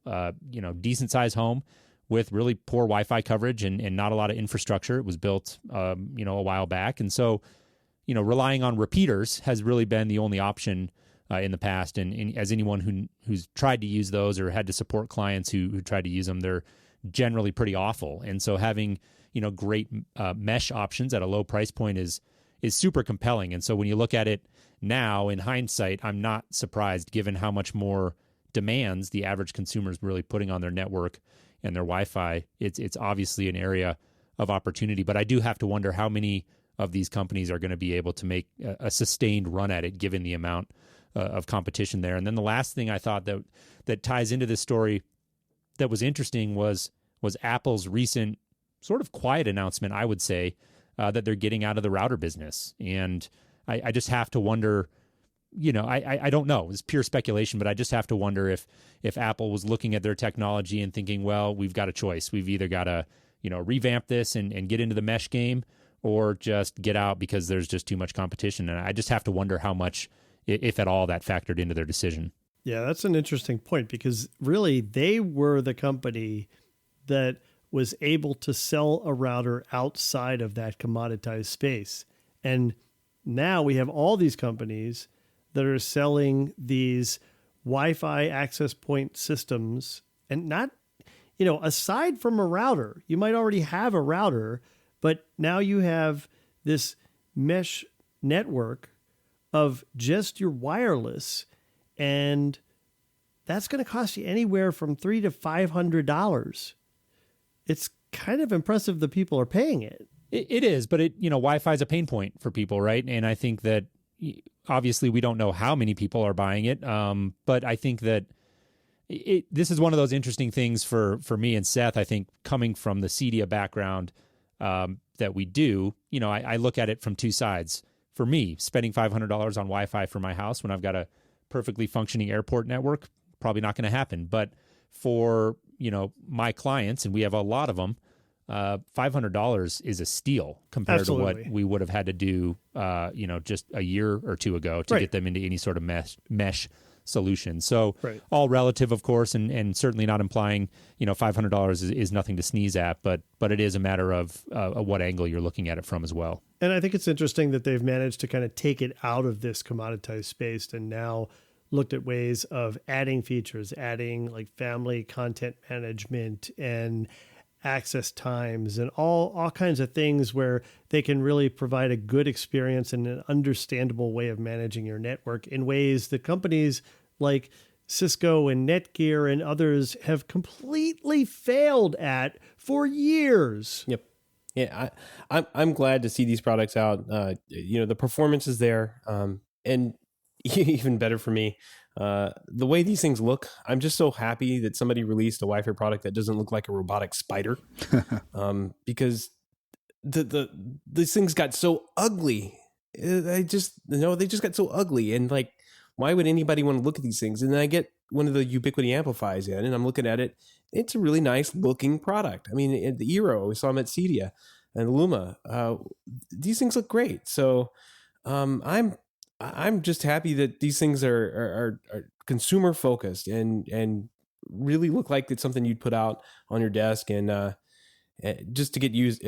Decent sized home with really poor Wi-Fi coverage and not a lot of infrastructure. It was built, a while back. And so, relying on repeaters has really been the only option in the past. And as anyone who's tried to use those or had to support clients who tried to use them, they're generally pretty awful. And so having, great mesh options at a low price point is super compelling. And so when you look at it now in hindsight, I'm not surprised given how much more demands the average consumer is really putting on their network and their Wi-Fi. It's obviously an area of opportunity, but I do have to wonder how many of these companies are going to be able to make a sustained run at it given the amount of competition there. And then the last thing I thought that ties into this story that was interesting was Apple's recent sort of quiet announcement, I would say, that they're getting out of the router business. And I just have to wonder, I don't know, it's pure speculation, but I just have to wonder if Apple was looking at their technology and thinking, well, we've got a choice. We've either got to, revamp this and get into the mesh game or just get out because there's just too much competition. And I just have to wonder how much, if at all, that factored into their decision. Yeah, that's an interesting point because really they were the company that was able to sell a router outside of that commoditized space. And now we have all these companies that are selling these Wi-Fi access point systems, and not, aside from a router, you might already have a router, but now you have this mesh network of just your wireless, and that's going to cost you anywhere from $300 to $500. It's kind of impressive that people are paying it. It is, but Wi-Fi is a pain point for people, right? And I think that obviously we don't know how many people are buying it, but I think that this is one of those interesting things for me and Seth. I think coming from the CEDIA background that we do, I look at it from two sides. For me, spending $500 on Wi-Fi for my house when I've got a perfectly functioning airport network, probably not going to happen. But for my clients, and we have a lot of them, $500 is a steal compared Absolutely. to what we would have had to do, just a year or two ago to Right. get them into any sort of mesh solution. So Right. all relative, of course, and certainly not implying, $500 is nothing to sneeze at, but it is a matter of what angle you're looking at it from as well. And I think it's interesting that they've managed to kind of take it out of this commoditized space and now looked at ways of adding features, adding like family content management and access times and all kinds of things where they can really provide a good experience and an understandable way of managing your network in ways that companies like Cisco and Netgear and others have completely failed at for years. Yep. Yeah, I'm glad to see these products out. The performance is there, and even better for me, the way these things look. I'm just so happy that somebody released a Wi-Fi product that doesn't look like a robotic spider, because these things got so ugly. They just got so ugly, and like, why would anybody want to look at these things? And then I get one of the Ubiquiti amplifiers in, and I'm looking at it. It's a really nice looking product. I mean, the Eero, we saw them at CEDIA, and Luma. These things look great. So I'm just happy that these things are consumer focused and really look like it's something you'd put out on your desk and just to get used.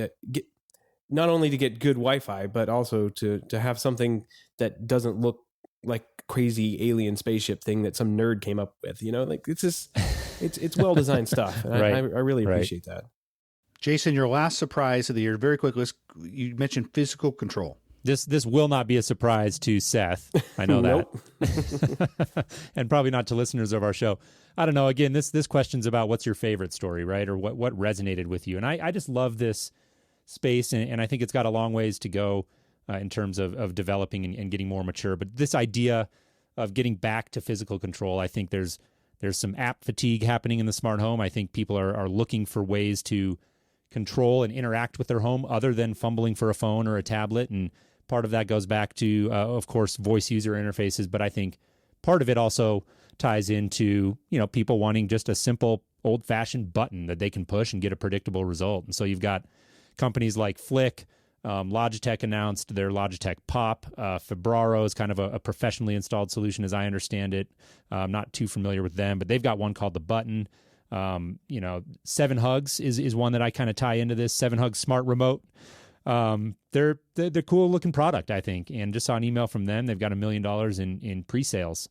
Not only to get good Wi-Fi, but also to have something that doesn't look like crazy alien spaceship thing that some nerd came up with. Like it's just it's well designed stuff. And Right. I really appreciate that. Jason, your last surprise of the year, very quickly, you mentioned physical control. This will not be a surprise to Seth. I know that. And probably not to listeners of our show. I don't know. Again, this question's about what's your favorite story, right? Or what resonated with you. And I just love this space, and I think it's got a long ways to go in terms of developing and getting more mature. But this idea of getting back to physical control, I think there's some app fatigue happening in the smart home. I think people are looking for ways to control and interact with their home other than fumbling for a phone or a tablet. And part of that goes back to, of course, voice user interfaces. But I think part of it also ties into, people wanting just a simple old-fashioned button that they can push and get a predictable result. And so you've got companies like Flick. Logitech announced their Logitech Pop. Febraro is kind of a professionally installed solution, as I understand it. I'm not too familiar with them, but they've got one called the Button. 7 Hugs is one that I kind of tie into this. 7 Hugs Smart Remote. They're cool looking product, I think. And just saw an email from them. They've got $1 million in pre-sales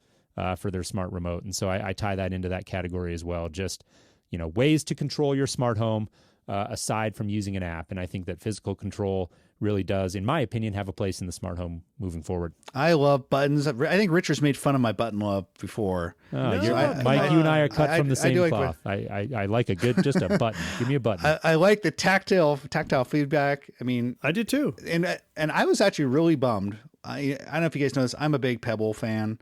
for their smart remote, and so I tie that into that category as well. Just ways to control your smart home aside from using an app. And I think that physical control really does, in my opinion, have a place in the smart home moving forward. I love buttons. I think Richard's made fun of my button love before. Mike, you and I are cut from the same cloth. I like just a button. Give me a button. I like the tactile feedback. I mean, I did too. And I was actually really bummed. I don't know if you guys know this. I'm a big Pebble fan,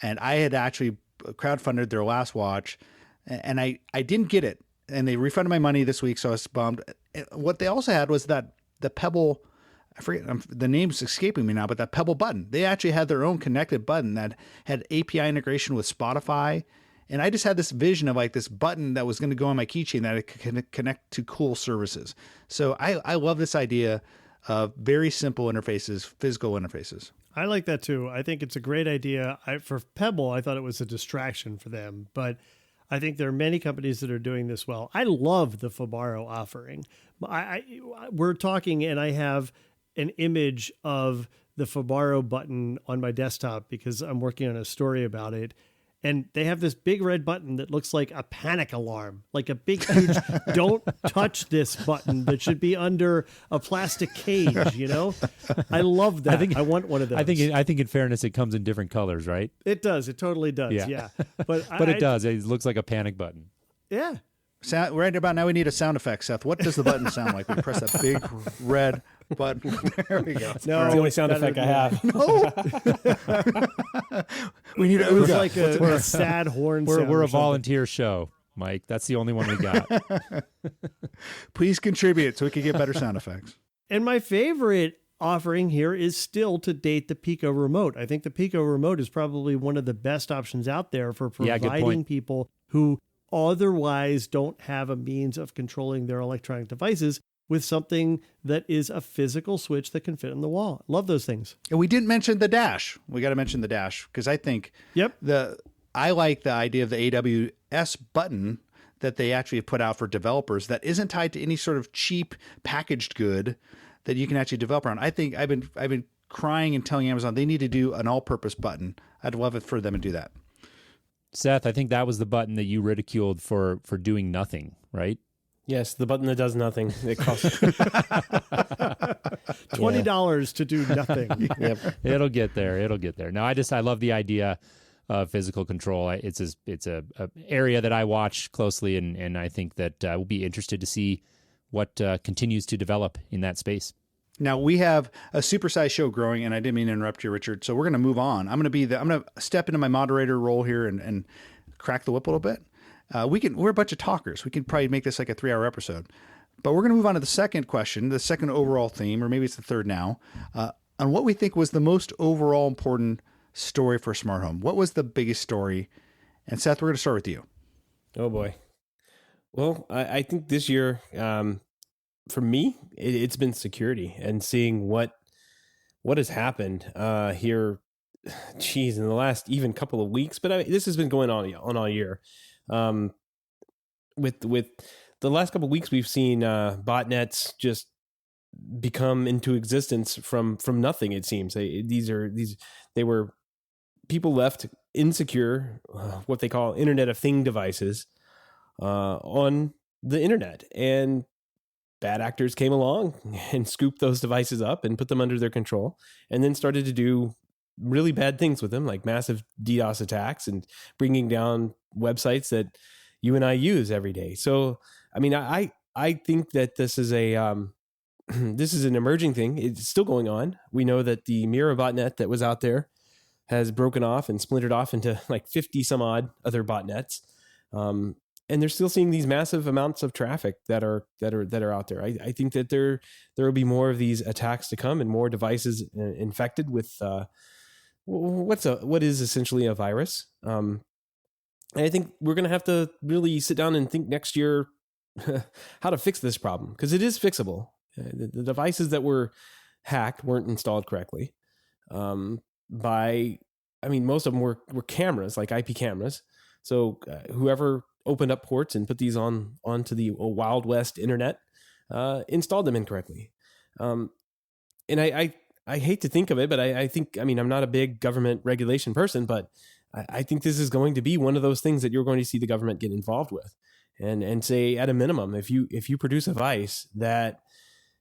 and I had actually crowdfunded their last watch, and I didn't get it. And they refunded my money this week, so I was bummed. What they also had was that the Pebble, I forget, the name's escaping me now, but that Pebble button. They actually had their own connected button that had API integration with Spotify. And I just had this vision of like this button that was going to go on my keychain that I could connect to cool services. So I love this idea of very simple interfaces, physical interfaces. I like that too. I think it's a great idea. For Pebble, I thought it was a distraction for them, but I think there are many companies that are doing this well. I love the Febraro offering. We're talking, and I have an image of the Febraro button on my desktop because I'm working on a story about it. And they have this big red button that looks like a panic alarm, like a big, huge, don't touch this button that should be under a plastic cage, you know? I love that. I want one of those. I think in fairness, it comes in different colors, right? It does. It totally does. Yeah. But it does. It looks like a panic button. Yeah. Right about now, we need a sound effect, Seth. What does the button sound like when you press that big red button? There we go. No, it's the only sound effect I have. No. We need it was like a sad horn sound. We're a volunteer show, Mike. That's the only one we got. Please contribute so we can get better sound effects. And my favorite offering here is still to date the Pico Remote. I think the Pico Remote is probably one of the best options out there for providing people who otherwise don't have a means of controlling their electronic devices with something that is a physical switch that can fit in the wall. Love those things. And we didn't mention the dash. We got to mention the dash because I think I like the idea of the AWS button that they actually put out for developers that isn't tied to any sort of cheap packaged good that you can actually develop around. I think I've been crying and telling Amazon they need to do an all-purpose button. I'd love it for them to do that. Seth, I think that was the button that you ridiculed for doing nothing, right? Yes, the button that does nothing. It costs $20 to do nothing. Yep. It'll get there. No, I love the idea of physical control. It's a area that I watch closely, and I think that we'll be interested to see what continues to develop in that space. Now we have a supersized show growing, and I didn't mean to interrupt you, Richard. So we're going to move on. I'm going to step into my moderator role here and crack the whip a little bit. We're a bunch of talkers. We can probably make this like a 3-hour episode, but we're going to move on to the second question, the second overall theme, or maybe it's the third now, on what we think was the most overall important story for smart home. What was the biggest story? And Seth, we're going to start with you. Oh boy. Well, I think this year, for me, it's been security and seeing what has happened here. Geez, in the last even couple of weeks, but this has been going on all year. With the last couple of weeks, we've seen botnets just become into existence from nothing. It seems they were people left insecure, what they call Internet of Thing devices on the internet, and bad actors came along and scooped those devices up and put them under their control, and then started to do really bad things with them, like massive DDoS attacks and bringing down websites that you and I use every day. So, I mean, I think that this is this is an emerging thing. It's still going on. We know that the Mira botnet that was out there has broken off and splintered off into like 50 some odd other botnets. And they're still seeing these massive amounts of traffic that are out there. I think that there will be more of these attacks to come and more devices infected with what is essentially a virus. And I think we're going to have to really sit down and think next year how to fix this problem, because it is fixable. The devices that were hacked weren't installed correctly. Most of them were cameras, like IP cameras. So whoever opened up ports and put these onto the Wild West internet installed them incorrectly. And I hate to think of it, but I think, I'm not a big government regulation person, but I think this is going to be one of those things that you're going to see the government get involved with, and say, at a minimum, if you produce a device that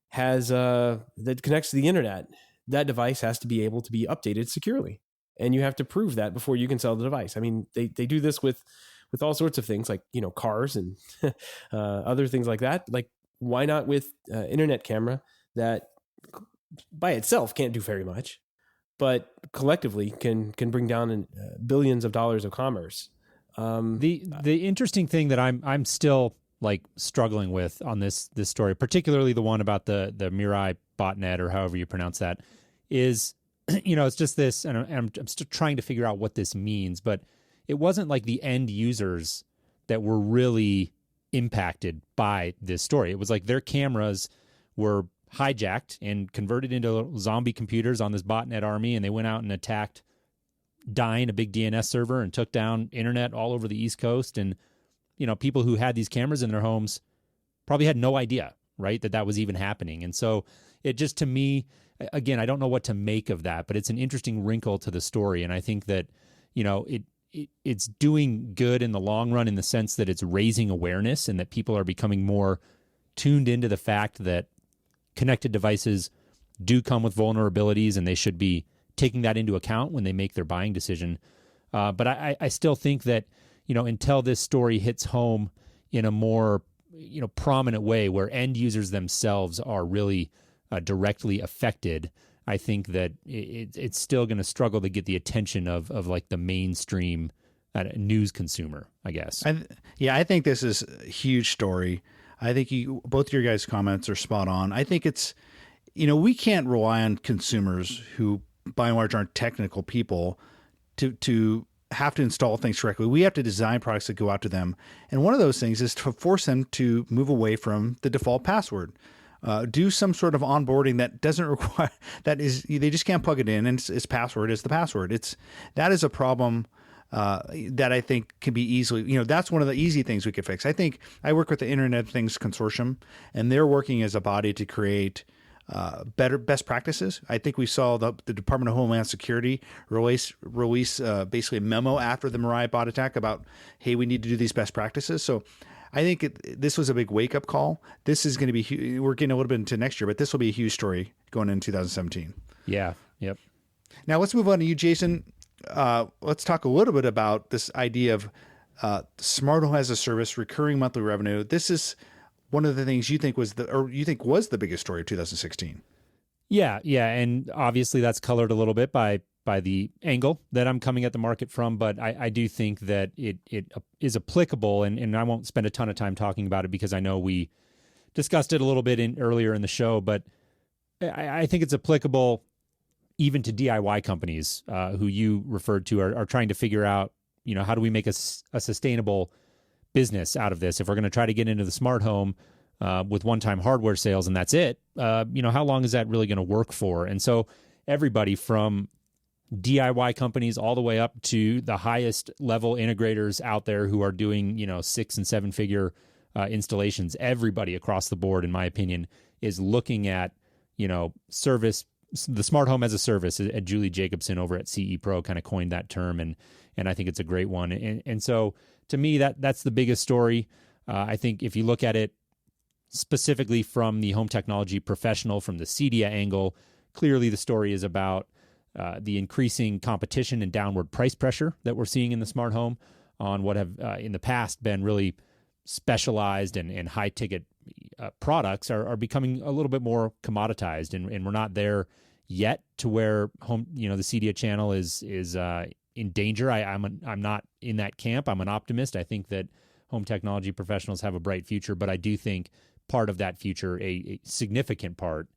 has that connects to the internet, that device has to be able to be updated securely, and you have to prove that before you can sell the device. I mean, they do this with all sorts of things, like cars and other things like that. Like, why not with internet camera that by itself can't do very much, but collectively can bring down billions of dollars of commerce. The interesting thing that I'm still like struggling with on this story, particularly the one about the Mirai botnet, or however you pronounce that, is it's just this, and I'm still trying to figure out what this means, but it wasn't like the end users that were really impacted by this story. It was like their cameras were hijacked and converted into zombie computers on this botnet army, and they went out and attacked Dyn, a big DNS server, and took down internet all over the East Coast. And people who had these cameras in their homes probably had no idea, right, that was even happening. And so it just, to me, again, I don't know what to make of that, but it's an interesting wrinkle to the story. And I think that it it's doing good in the long run in the sense that it's raising awareness and that people are becoming more tuned into the fact that connected devices do come with vulnerabilities and they should be taking that into account when they make their buying decision. But I still think that, until this story hits home in a more, prominent way where end users themselves are really directly affected, I think that it's still going to struggle to get the attention of like the mainstream news consumer, I guess. I think this is a huge story. I think both of your guys' comments are spot on. I think it's, we can't rely on consumers who by and large aren't technical people to have to install things correctly. We have to design products that go out to them. And one of those things is to force them to move away from the default password. Do some sort of onboarding that doesn't require, they just can't plug it in and its password is the password. That is a problem that I think can be easily, that's one of the easy things we could fix. I think I work with the Internet of Things Consortium, and they're working as a body to create best practices. I think we saw the Department of Homeland Security release basically a memo after the Mariah bot attack about, hey, we need to do these best practices. So I think this was a big wake up call. This is going to be, we're getting a little bit into next year, but this will be a huge story going into 2017. Yeah. Yep. Now let's move on to you, Jason. Let's talk a little bit about this idea of smart home as a service, recurring monthly revenue. This is one of the things you think was the biggest story of 2016. Yeah, and obviously that's colored a little bit by the angle that I'm coming at the market from, but I do think that it is applicable, and I won't spend a ton of time talking about it because I know we discussed it a little bit earlier in the show, but I think it's applicable even to DIY companies who you referred to are trying to figure out, how do we make a sustainable business out of this? If we're going to try to get into the smart home with one-time hardware sales and that's it, how long is that really going to work for? And so everybody from DIY companies all the way up to the highest level integrators out there who are doing, 6 and 7 figure installations, everybody across the board, in my opinion, is looking at, service, the smart home as a service. Julie Jacobson over at CE Pro kind of coined that term, and I think it's a great one. And so to me, that's the biggest story. I think if you look at it specifically from the home technology professional, from the CEDIA angle, clearly the story is about the increasing competition and downward price pressure that we're seeing in the smart home on what have in the past been really specialized and high ticket products are becoming a little bit more commoditized, and we're not there yet to where home, the CEDIA channel is in danger. I'm not in that camp. I'm an optimist. I think that home technology professionals have a bright future, but I do think part of that future, a significant part,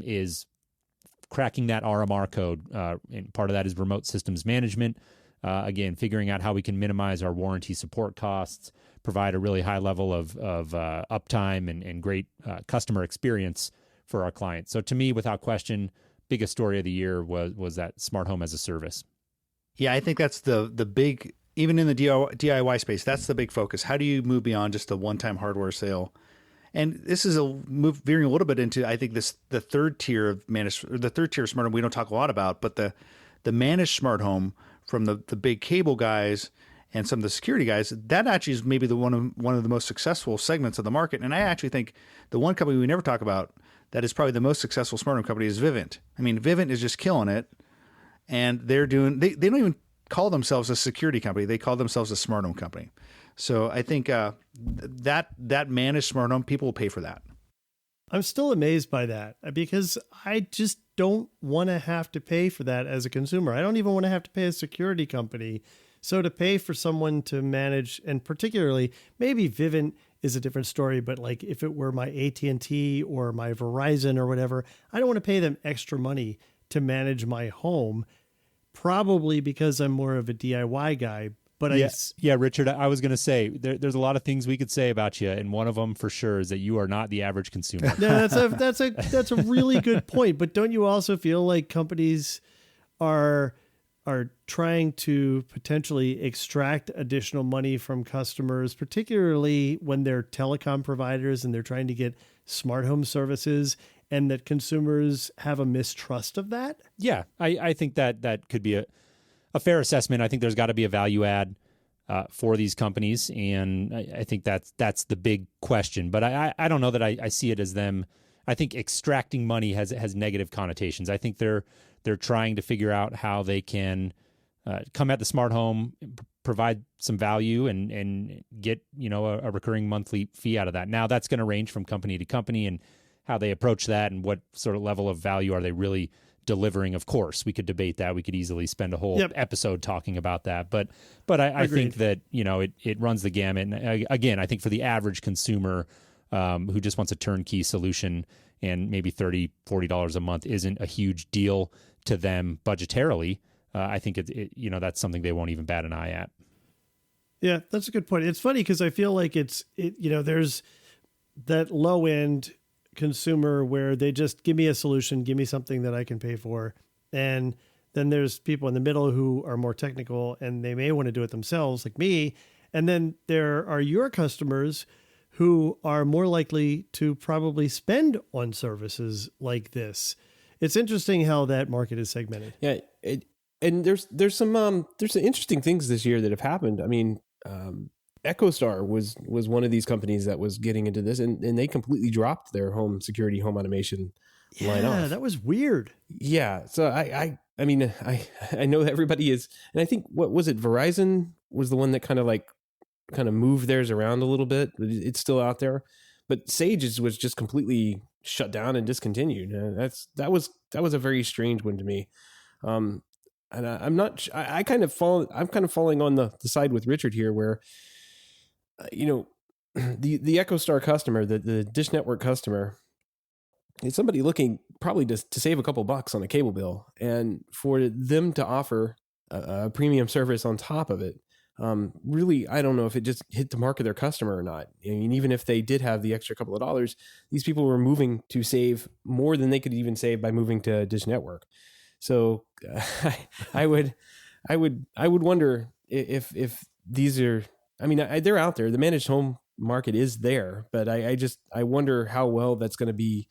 is cracking that RMR code, and part of that is remote systems management. Again, figuring out how we can minimize our warranty support costs, provide a really high level of uptime and great customer experience for our clients. So to me, without question, biggest story of the year was that smart home as a service. Yeah, I think that's the big, even in the DIY space, that's the big focus. How do you move beyond just a one-time hardware sale? And this is veering a little bit into, I think, the third tier of smart home we don't talk a lot about, but the managed smart home from the big cable guys and some of the security guys, that actually is maybe one of the most successful segments of the market. And I actually think the one company we never talk about that is probably the most successful smart home company is Vivint. I mean, Vivint is just killing it, and they don't even call themselves a security company. They call themselves a smart home company. So I think that managed smart home, people will pay for that. I'm still amazed by that because I just don't want to have to pay for that as a consumer. I don't even want to have to pay a security company. So to pay for someone to manage, and particularly maybe Vivint is a different story, but like if it were my AT&T or my Verizon or whatever, I don't want to pay them extra money to manage my home, probably because I'm more of a DIY guy. But yeah, Richard, I was going to say there's a lot of things we could say about you, and one of them for sure is that you are not the average consumer. No, that's a really good point. But don't you also feel like companies are trying to potentially extract additional money from customers, particularly when they're telecom providers and they're trying to get smart home services, and that consumers have a mistrust of that? Yeah, I think that could be a a fair assessment. I think there's got to be a value add for these companies, and I think that's the big question. But I don't know that I see it as them. I think extracting money has negative connotations. I think they're trying to figure out how they can come at the smart home, provide some value, and get a recurring monthly fee out of that. Now that's going to range from company to company and how they approach that, and what sort of level of value are they really delivering. Of course, we could debate that. We could easily spend a whole episode talking about that. But I think that it runs the gamut. And again, I think for the average consumer who just wants a turnkey solution, and maybe $30, $40 a month isn't a huge deal to them budgetarily, I think that's something they won't even bat an eye at. Yeah, that's a good point. It's funny because I feel like there's that low end consumer where they just give me a solution, give me something that I can pay for. And then there's people in the middle who are more technical and they may want to do it themselves, like me. And then there are your customers who are more likely to probably spend on services like this. It's interesting how that market is segmented. Yeah. And there's some interesting things this year that have happened. I mean, EchoStar was one of these companies that was getting into this, and they completely dropped their home security, home automation line off. Yeah, that was weird. Yeah. So I mean, I know that everybody is, and I think, what was it? Verizon was the one that kind of moved theirs around a little bit. It's still out there, but Sage was just completely shut down and discontinued. That was a very strange one to me. And I'm kind of falling on the side with Richard here, where the EchoStar customer, the Dish Network customer, is somebody looking probably to save a couple bucks on a cable bill, and for them to offer a premium service on top of it. Really, I don't know if it just hit the mark of their customer or not. I mean, even if they did have the extra couple of dollars, these people were moving to save more than they could even save by moving to Dish Network. So I would wonder if these are. I mean, they're out there. The managed home market is there, but I wonder how well that's going to be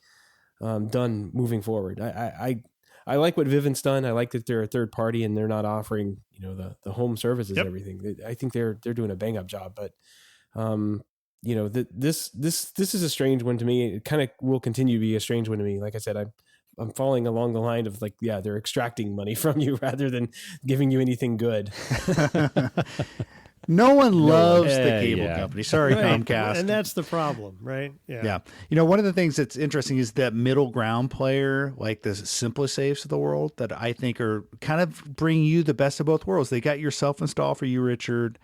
done moving forward. I like what Vivint's done. I like that they're a third party and they're not offering the home services and everything. I think they're doing a bang up job, but this is a strange one to me. It kind of will continue to be a strange one to me. Like I said, I'm falling along the line of they're extracting money from you rather than giving you anything good. No one loves the cable company. Sorry, right. Comcast. And that's the problem, right? Yeah. One of the things that's interesting is that middle ground player, like the SimpliSafes of the world, that I think are kind of bringing you the best of both worlds. They got your self-install for you, Richard.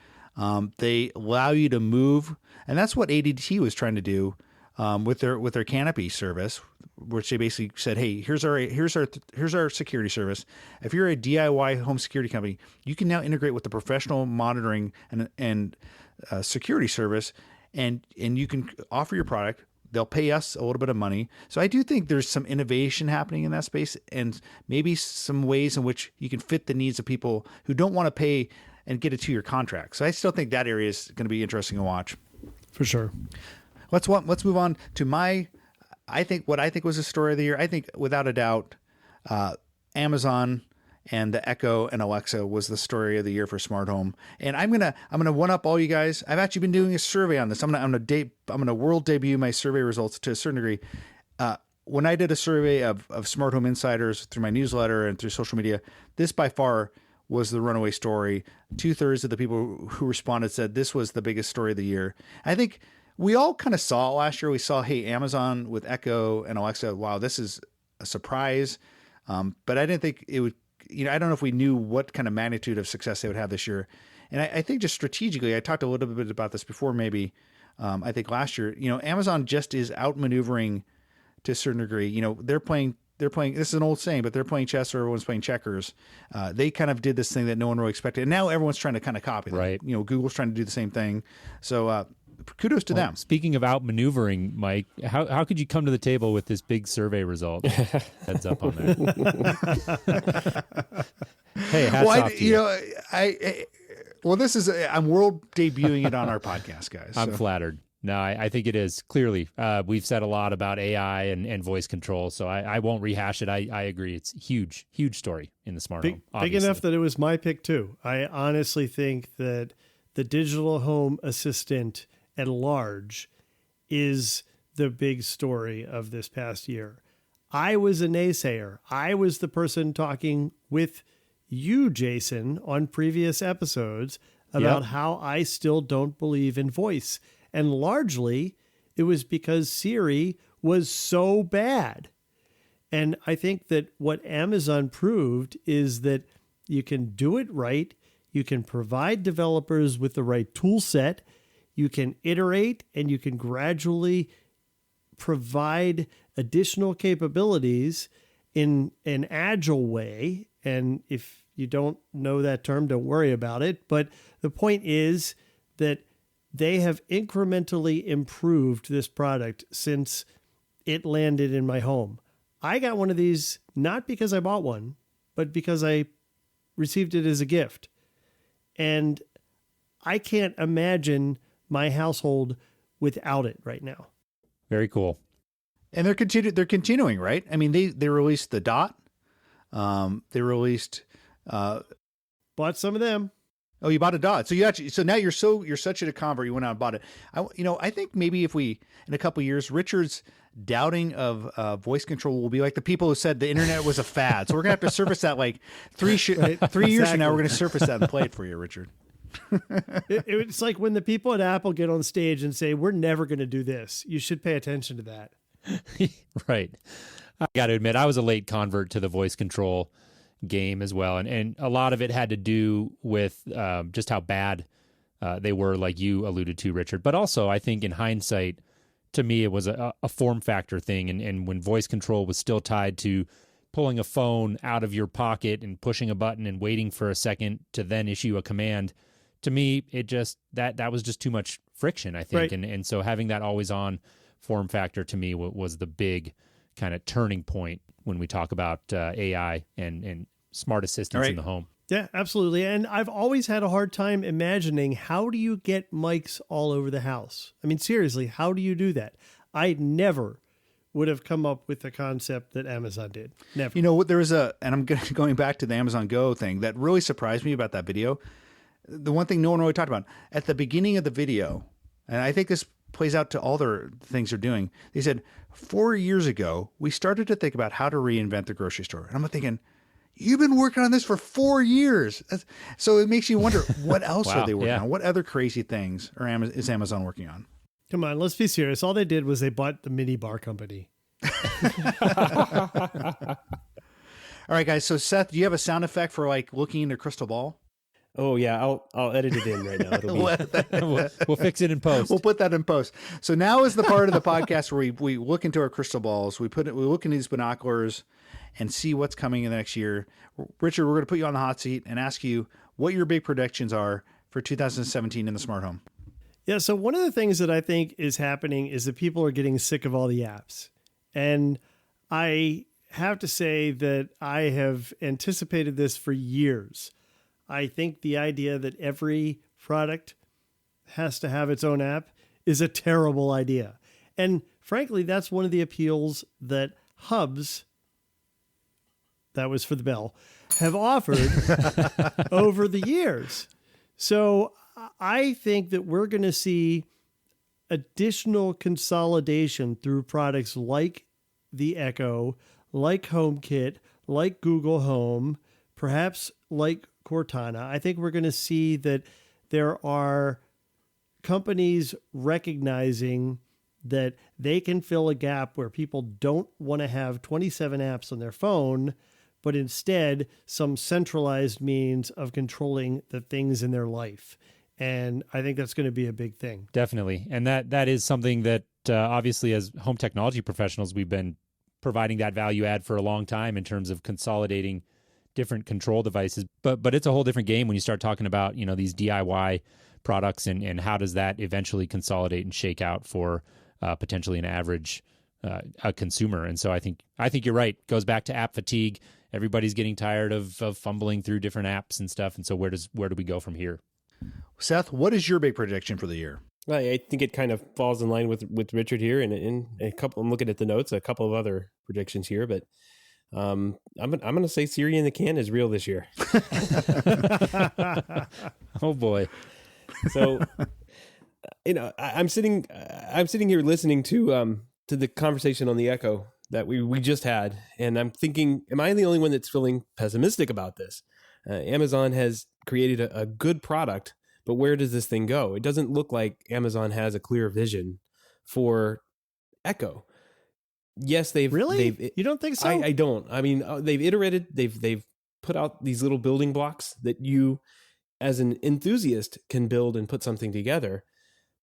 They allow you to move. And that's what ADT was trying to do with their Canopy service, which they basically said, hey, here's our security service. If you're a DIY home security company, you can now integrate with the professional monitoring and security service, and you can offer your product. They'll pay us a little bit of money. So I do think there's some innovation happening in that space, and maybe some ways in which you can fit the needs of people who don't want to pay and get a 2-year contract. So I still think that area is going to be interesting to watch. For sure. Let's move on to what I think was the story of the year. I think without a doubt, Amazon and the Echo and Alexa was the story of the year for smart home. And I'm gonna one up all you guys. I've actually been doing a survey on this. I'm gonna world debut my survey results to a certain degree. When I did a survey of smart home insiders through my newsletter and through social media, this by far was the runaway story. 2/3 of the people who responded said this was the biggest story of the year. I think we all kind of saw it last year. We saw, hey, Amazon with Echo and Alexa. Wow, this is a surprise. But I didn't think it would, I don't know if we knew what kind of magnitude of success they would have this year. And I think just strategically, I talked a little bit about this before, maybe, I think last year, Amazon just is outmaneuvering to a certain degree. They're playing, this is an old saying, but they're playing chess or everyone's playing checkers. They kind of did this thing that no one really expected. And now everyone's trying to kind of copy them. Right. Google's trying to do the same thing. So, kudos to them. Speaking of outmaneuvering, Mike, how could you come to the table with this big survey result? Heads up on that. Hey, hats off to you. Well, this is I'm world debuting it on our podcast, guys. I'm flattered. No, I think it is. Clearly, we've said a lot about AI and voice control, so I won't rehash it. I agree. It's huge story in the smart home. Big enough that it was my pick too. I honestly think that the digital home assistant at large is the big story of this past year. I was a naysayer. I was the person talking with you, Jason, on previous episodes about how I still don't believe in voice. And largely, it was because Siri was so bad. And I think that what Amazon proved is that you can do it right. You can provide developers with the right tool set. You can iterate and you can gradually provide additional capabilities in an agile way. And if you don't know that term, don't worry about it. But the point is that they have incrementally improved this product since it landed in my home. I got one of these not because I bought one, but because I received it as a gift. And I can't imagine my household without it right now. Very cool. And they're continuing, right? I mean, they released the Dot. They released bought some of them. Oh, you bought a Dot. So now you're such a convert. You went out and bought it. I think maybe if we, in a couple of years, Richard's doubting of voice control will be like the people who said the internet was a fad. So we're gonna have to surface that like 3 years from now. We're gonna surface that and play it for you, Richard. It's like when the people at Apple get on stage and say, "We're never going to do this." You should pay attention to that. Right. I got to admit, I was a late convert to the voice control game as well. And a lot of it had to do with just how bad they were, like you alluded to, Richard. But also, I think in hindsight, to me, it was a form factor thing. And when voice control was still tied to pulling a phone out of your pocket and pushing a button and waiting for a second to then issue a command, to me, it just that was just too much friction, I think. Right. And so having that always on form factor to me was the big kind of turning point when we talk about AI and smart assistants in the home. Yeah, absolutely. And I've always had a hard time imagining, how do you get mics all over the house? I mean, seriously, how do you do that? I never would have come up with the concept that Amazon did. Never. You know, there was and I'm going back to the Amazon Go thing that really surprised me about that video. The one thing no one really talked about at the beginning of the video, and I think this plays out to all their things they're doing. They said 4 years ago, we started to think about how to reinvent the grocery store. And I'm thinking, you've been working on this for 4 years. So it makes you wonder, what else are they working on? What other crazy things is Amazon working on? Come on, let's be serious. All they did was they bought the mini bar company. All right, guys. So Seth, do you have a sound effect for like looking in a crystal ball? Oh yeah, I'll edit it in right now. We'll fix it in post. We'll put that in post. So now is the part of the podcast where we look into our crystal balls. We look into these binoculars and see what's coming in the next year. Richard, we're going to put you on the hot seat and ask you what your big predictions are for 2017 in the smart home. Yeah. So one of the things that I think is happening is that people are getting sick of all the apps, and I have to say that I have anticipated this for years. I think the idea that every product has to have its own app is a terrible idea. And frankly, that's one of the appeals that hubs, that was for the bell, have offered over the years. So I think that we're going to see additional consolidation through products like the Echo, like HomeKit, like Google Home, perhaps like Cortana. I think we're going to see that there are companies recognizing that they can fill a gap where people don't want to have 27 apps on their phone, but instead some centralized means of controlling the things in their life. And I think that's going to be a big thing. Definitely. And that is something that obviously as home technology professionals, we've been providing that value add for a long time in terms of consolidating different control devices, but it's a whole different game when you start talking about, these DIY products and how does that eventually consolidate and shake out for potentially an average a consumer. And so I think you're right. It goes back to app fatigue. Everybody's getting tired of fumbling through different apps and stuff. And so where do we go from here? Seth, what is your big prediction for the year? I think it kind of falls in line with Richard here, and in a couple. I'm looking at the notes, a couple of other predictions here, but I'm going to say Siri in the can is real this year. Oh boy! So, I'm sitting here listening to the conversation on the Echo that we just had, and I'm thinking, am I the only one that's feeling pessimistic about this? Amazon has created a good product, but where does this thing go? It doesn't look like Amazon has a clear vision for Echo. Yes, you don't think so? I don't. I mean, they've iterated. They've put out these little building blocks that you, as an enthusiast, can build and put something together.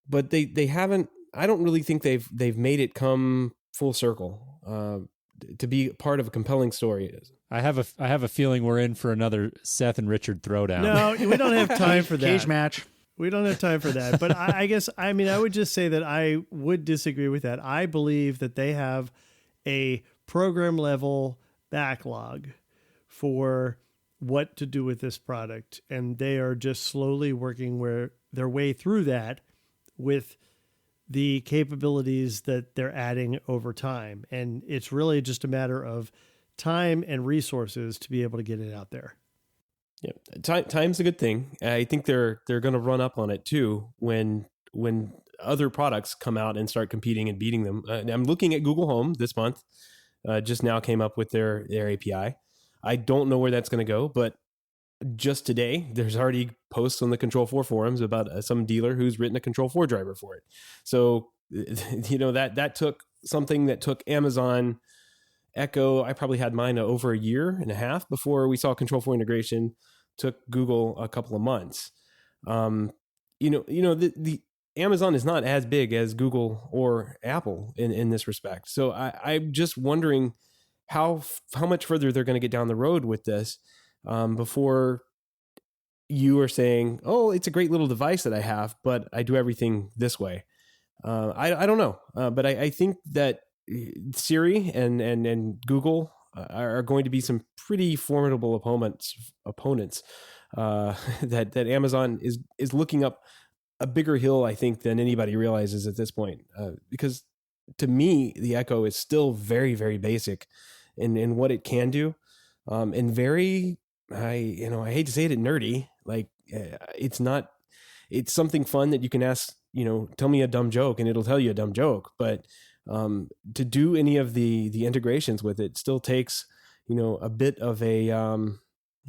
But they haven't. I don't really think they've made it come full circle to be part of a compelling story. I have a feeling we're in for another Seth and Richard throwdown. No, we don't have time for that. Cage match. We don't have time for that. But I guess, I would just say that I would disagree with that. I believe that they have a program level backlog for what to do with this product. And they are just slowly working their way through that with the capabilities that they're adding over time. And it's really just a matter of time and resources to be able to get it out there. Yeah, time's a good thing. I think they're going to run up on it too when other products come out and start competing and beating them. I'm looking at Google Home this month. Just now came up with their API. I don't know where that's going to go, but just today there's already posts on the Control4 forums about some dealer who's written a Control4 driver for it. So that took something that took Amazon Echo. I probably had mine over a year and a half before we saw Control4 integration. Took Google a couple of months. The Amazon is not as big as Google or Apple in this respect. So I'm just wondering how much further they're going to get down the road with this before you are saying, oh, it's a great little device that I have, but I do everything this way. I don't know. But I think that Siri and Google are going to be some pretty formidable opponents that Amazon is looking up a bigger hill, I think, than anybody realizes at this point. Because to me, the Echo is still very, very basic in what it can do, and very, I hate to say it, nerdy. Like it's something fun that you can ask, tell me a dumb joke, and it'll tell you a dumb joke, but to do any of the integrations with it still takes, a bit of a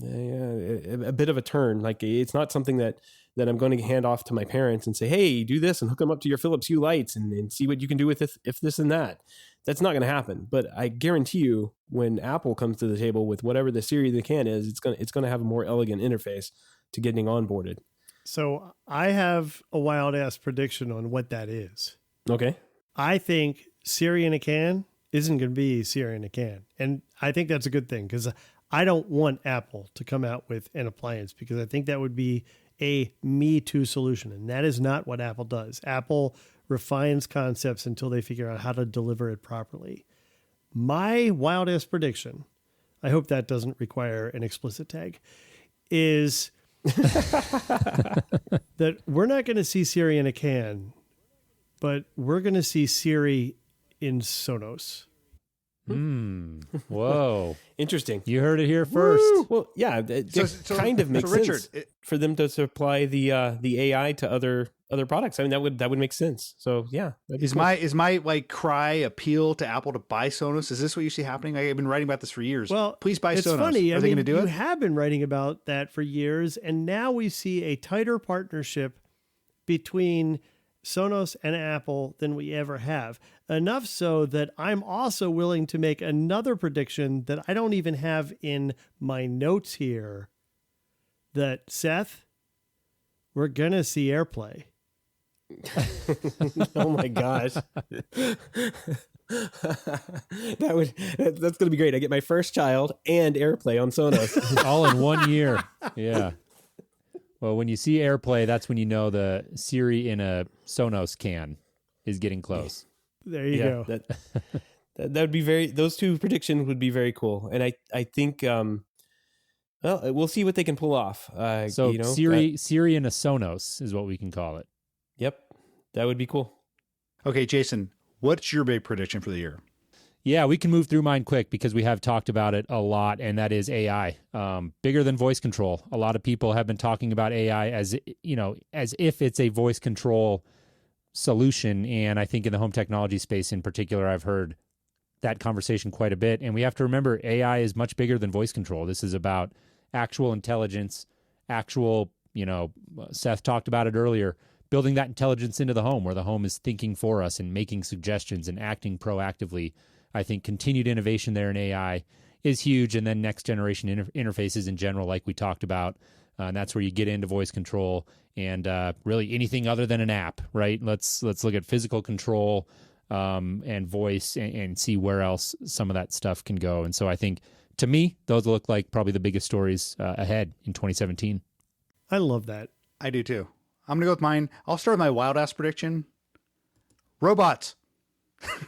bit of a turn. Like it's not something that I'm going to hand off to my parents and say, hey, do this and hook them up to your Philips Hue lights and see what you can do with if this and that. That's not going to happen. But I guarantee you, when Apple comes to the table with whatever the Siri they can is, it's going to have a more elegant interface to getting onboarded. So I have a wild ass prediction on what that is. Okay. I think Siri in a can isn't going to be Siri in a can. And I think that's a good thing, because I don't want Apple to come out with an appliance, because I think that would be a Me Too solution. And that is not what Apple does. Apple refines concepts until they figure out how to deliver it properly. My wildest prediction, I hope that doesn't require an explicit tag, is that we're not going to see Siri in a can, but we're going to see Siri in Sonos. Whoa. Interesting. You heard it here first. Woo! Well, yeah, it kind of makes Richard, sense for them to supply the AI to other products. I mean, that would make sense. So yeah. Is cool. my like cry appeal to Apple to buy Sonos? Is this what you see happening? I've been writing about this for years. Well, please buy it's Sonos. Funny. Are they going to do it? You have been writing about that for years, and now we see a tighter partnership between Sonos and Apple than we ever have. Enough so that I'm also willing to make another prediction that I don't even have in my notes here, that, Seth, we're going to see AirPlay. Oh my gosh. That's going to be great. I get my first child and AirPlay on Sonos. All in 1 year. Yeah. Well, when you see AirPlay, that's when you know the Siri in a Sonos can is getting close. There you go. That would be those two predictions would be very cool. And I think, well, we'll see what they can pull off. Siri in a Sonos is what we can call it. Yep. that would be cool. Okay, Jason, what's your big prediction for the year? Yeah, we can move through mine quick because we have talked about it a lot, and that is AI. Bigger than voice control. A lot of people have been talking about AI as if it's a voice control solution, and I think in the home technology space in particular, I've heard that conversation quite a bit. And we have to remember, AI is much bigger than voice control. This is about actual intelligence, actual, Seth talked about it earlier, building that intelligence into the home where the home is thinking for us and making suggestions and acting proactively. I think continued innovation there in AI is huge. And then next generation interfaces in general, like we talked about. And that's where you get into voice control and really anything other than an app, right? Let's look at physical control and voice and see where else some of that stuff can go. And so I think, to me, those look like probably the biggest stories ahead in 2017. I love that. I do too. I'm going to go with mine. I'll start with my wild ass prediction. Robots.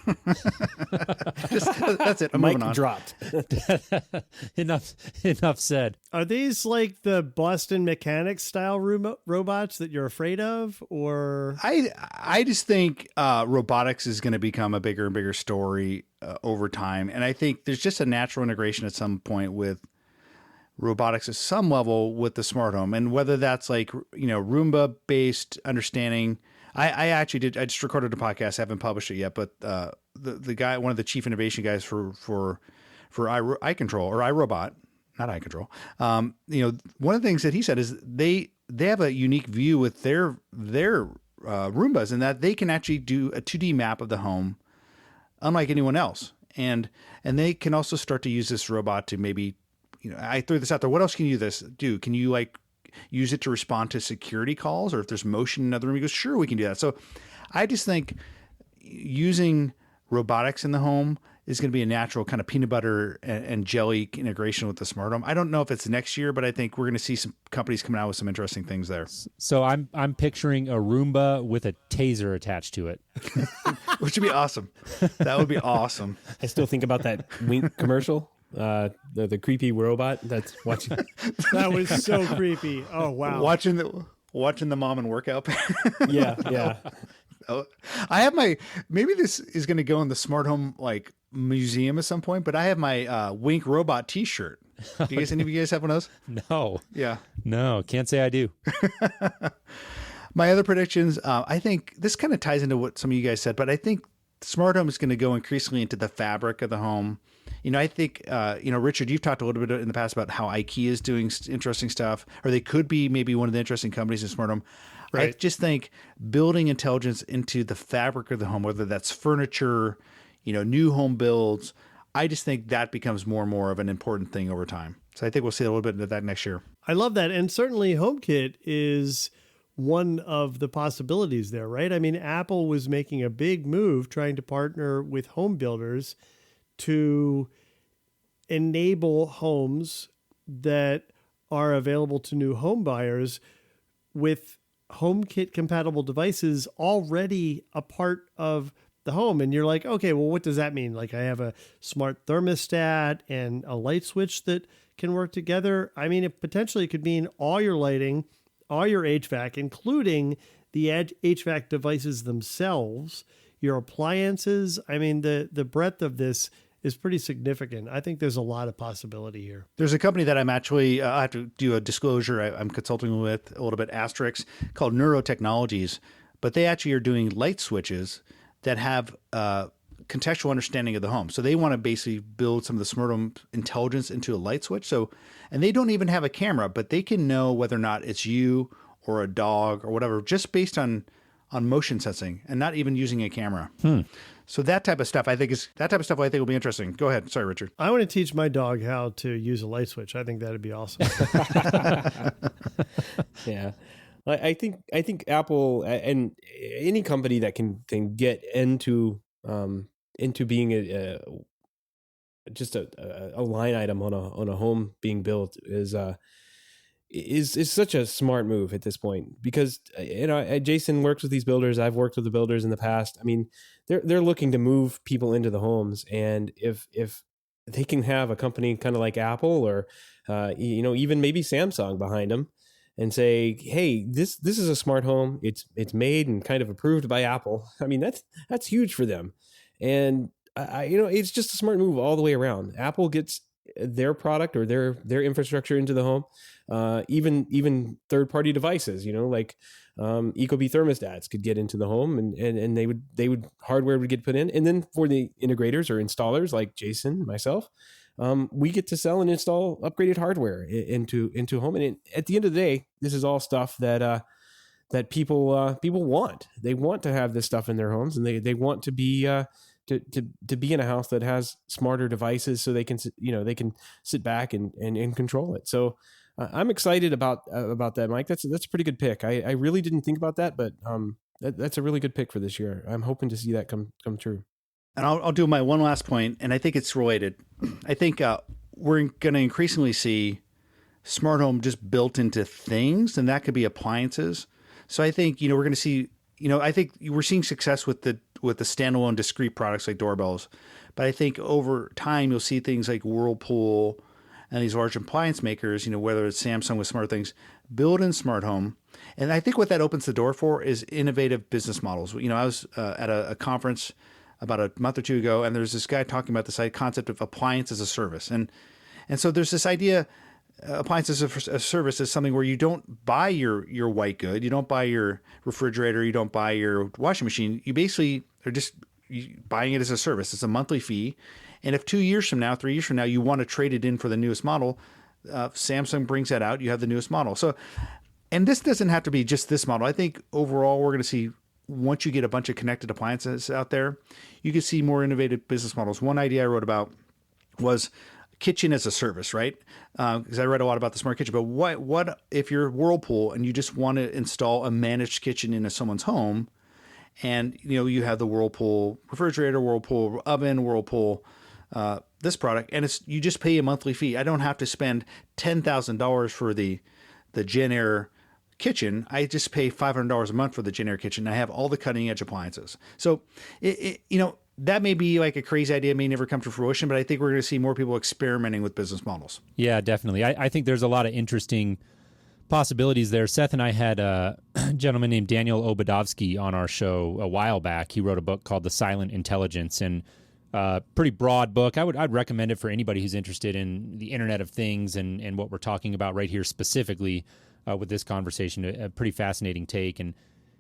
That's it. I'm moving on. Dropped. Enough said. Are these like the Boston Mechanics style robots that you're afraid of, or? I just think robotics is going to become a bigger and bigger story over time, and I think there's just a natural integration at some point with robotics at some level with the smart home, and whether that's like Roomba based understanding. I just recorded a podcast. I haven't published it yet, but the guy, one of the chief innovation guys for iControl or iRobot, not iControl. One of the things that he said is they have a unique view with their Roombas in that they can actually do a 2D map of the home, unlike anyone else, and they can also start to use this robot to maybe, I threw this out there. What else can you do? Can you use it to respond to security calls, or if there's motion in another room? He goes, sure, we can do that. So I just think using robotics in the home is going to be a natural kind of peanut butter and jelly integration with the smart home. I don't know if it's next year, but I think we're going to see some companies coming out with some interesting things there. So I'm picturing a Roomba with a taser attached to it. Which would be awesome. That would be awesome. I still think about that Wink commercial. The creepy robot that's watching. That was so creepy. Oh wow! Watching the mom and workout. Yeah. I have maybe this is going to go in the smart home museum at some point, but I have my Wink robot T-shirt. Do you guys, any of you guys have one of those? No. Yeah. No, can't say I do. My other predictions, I think this kind of ties into what some of you guys said, but I think smart home is going to go increasingly into the fabric of the home. I think, Richard, you've talked a little bit in the past about how IKEA is doing interesting stuff, or they could be maybe one of the interesting companies in smart home. Right. I just think building intelligence into the fabric of the home, whether that's furniture, new home builds, I just think that becomes more and more of an important thing over time. So I think we'll see a little bit of that next year. I love that. And certainly HomeKit is one of the possibilities there, right? I mean, Apple was making a big move trying to partner with home builders to enable homes that are available to new home buyers with HomeKit compatible devices already a part of the home. And you're like, okay, well, what does that mean? Like, I have a smart thermostat and a light switch that can work together. I mean, it potentially could mean all your lighting, all your HVAC, including the HVAC devices themselves, your appliances. I mean, the breadth of this is pretty significant. I think there's a lot of possibility here. There's a company that I'm actually, I have to do a disclosure, I'm consulting with a little bit, Asterix, called Neurotechnologies, but they actually are doing light switches that have contextual understanding of the home. So they want to basically build some of the smart home intelligence into a light switch. And they don't even have a camera, but they can know whether or not it's you or a dog or whatever, just based on motion sensing and not even using a camera. So that type of stuff, I think will be interesting. Go ahead. Sorry, Richard. I want to teach my dog how to use a light switch. I think that'd be awesome. Yeah. I think Apple and any company that can get into being just a line item on a home being built is such a smart move at this point, because Jason works with these builders. I've worked with the builders in the past. I mean, they're looking to move people into the homes, and if they can have a company kind of like Apple or even maybe Samsung behind them, and say, hey, this is a smart home. It's made and kind of approved by Apple. I mean, that's huge for them. And it's just a smart move all the way around. Apple gets their product or their infrastructure into the home, even third-party devices, like Ecobee thermostats could get into the home, and they would hardware would get put in, and then for the integrators or installers like Jason, myself, we get to sell and install upgraded hardware into a home. And at the end of the day, this is all stuff that people want. They want to have this stuff in their homes, and they want to be to be in a house that has smarter devices, so they can sit back and control it. So I'm excited about that, Mike. That's a pretty good pick. I really didn't think about that, but that's a really good pick for this year. I'm hoping to see that come true. And I'll do my one last point, and I think it's related. I think we're going to increasingly see smart home just built into things, and that could be appliances. So I think we're going to see. I think we're seeing success with the standalone discrete products like doorbells, but I think over time you'll see things like Whirlpool and these large appliance makers, whether it's Samsung with smart things, build in smart home. And I think what that opens the door for is innovative business models. I was at a conference about a month or two ago, and there's this guy talking about this concept of appliance as a service. And so there's this idea, appliance as a service is something where you don't buy your white good, you don't buy your refrigerator, you don't buy your washing machine. You basically are just buying it as a service. It's a monthly fee. And if 2 years from now, 3 years from now, you want to trade it in for the newest model, Samsung brings that out, you have the newest model. So, and this doesn't have to be just this model. I think overall we're going to see, once you get a bunch of connected appliances out there, you can see more innovative business models. One idea I wrote about was kitchen as a service, right? Because I read a lot about the smart kitchen. But what if you're Whirlpool and you just want to install a managed kitchen into someone's home, and you have the Whirlpool refrigerator, Whirlpool oven, Whirlpool this product, and you just pay a monthly fee. I don't have to spend $10,000 for the Gen Air kitchen. I just pay $500 a month for the Gen Air kitchen. I have all the cutting edge appliances. So that may be like a crazy idea, may never come to fruition, but I think we're going to see more people experimenting with business models. Yeah, definitely. I think there's a lot of interesting possibilities there. Seth and I had a gentleman named Daniel Obadovsky on our show a while back. He wrote a book called The Silent Intelligence, and pretty broad book. I'd recommend it for anybody who's interested in the Internet of Things and what we're talking about right here specifically with this conversation. A pretty fascinating take. And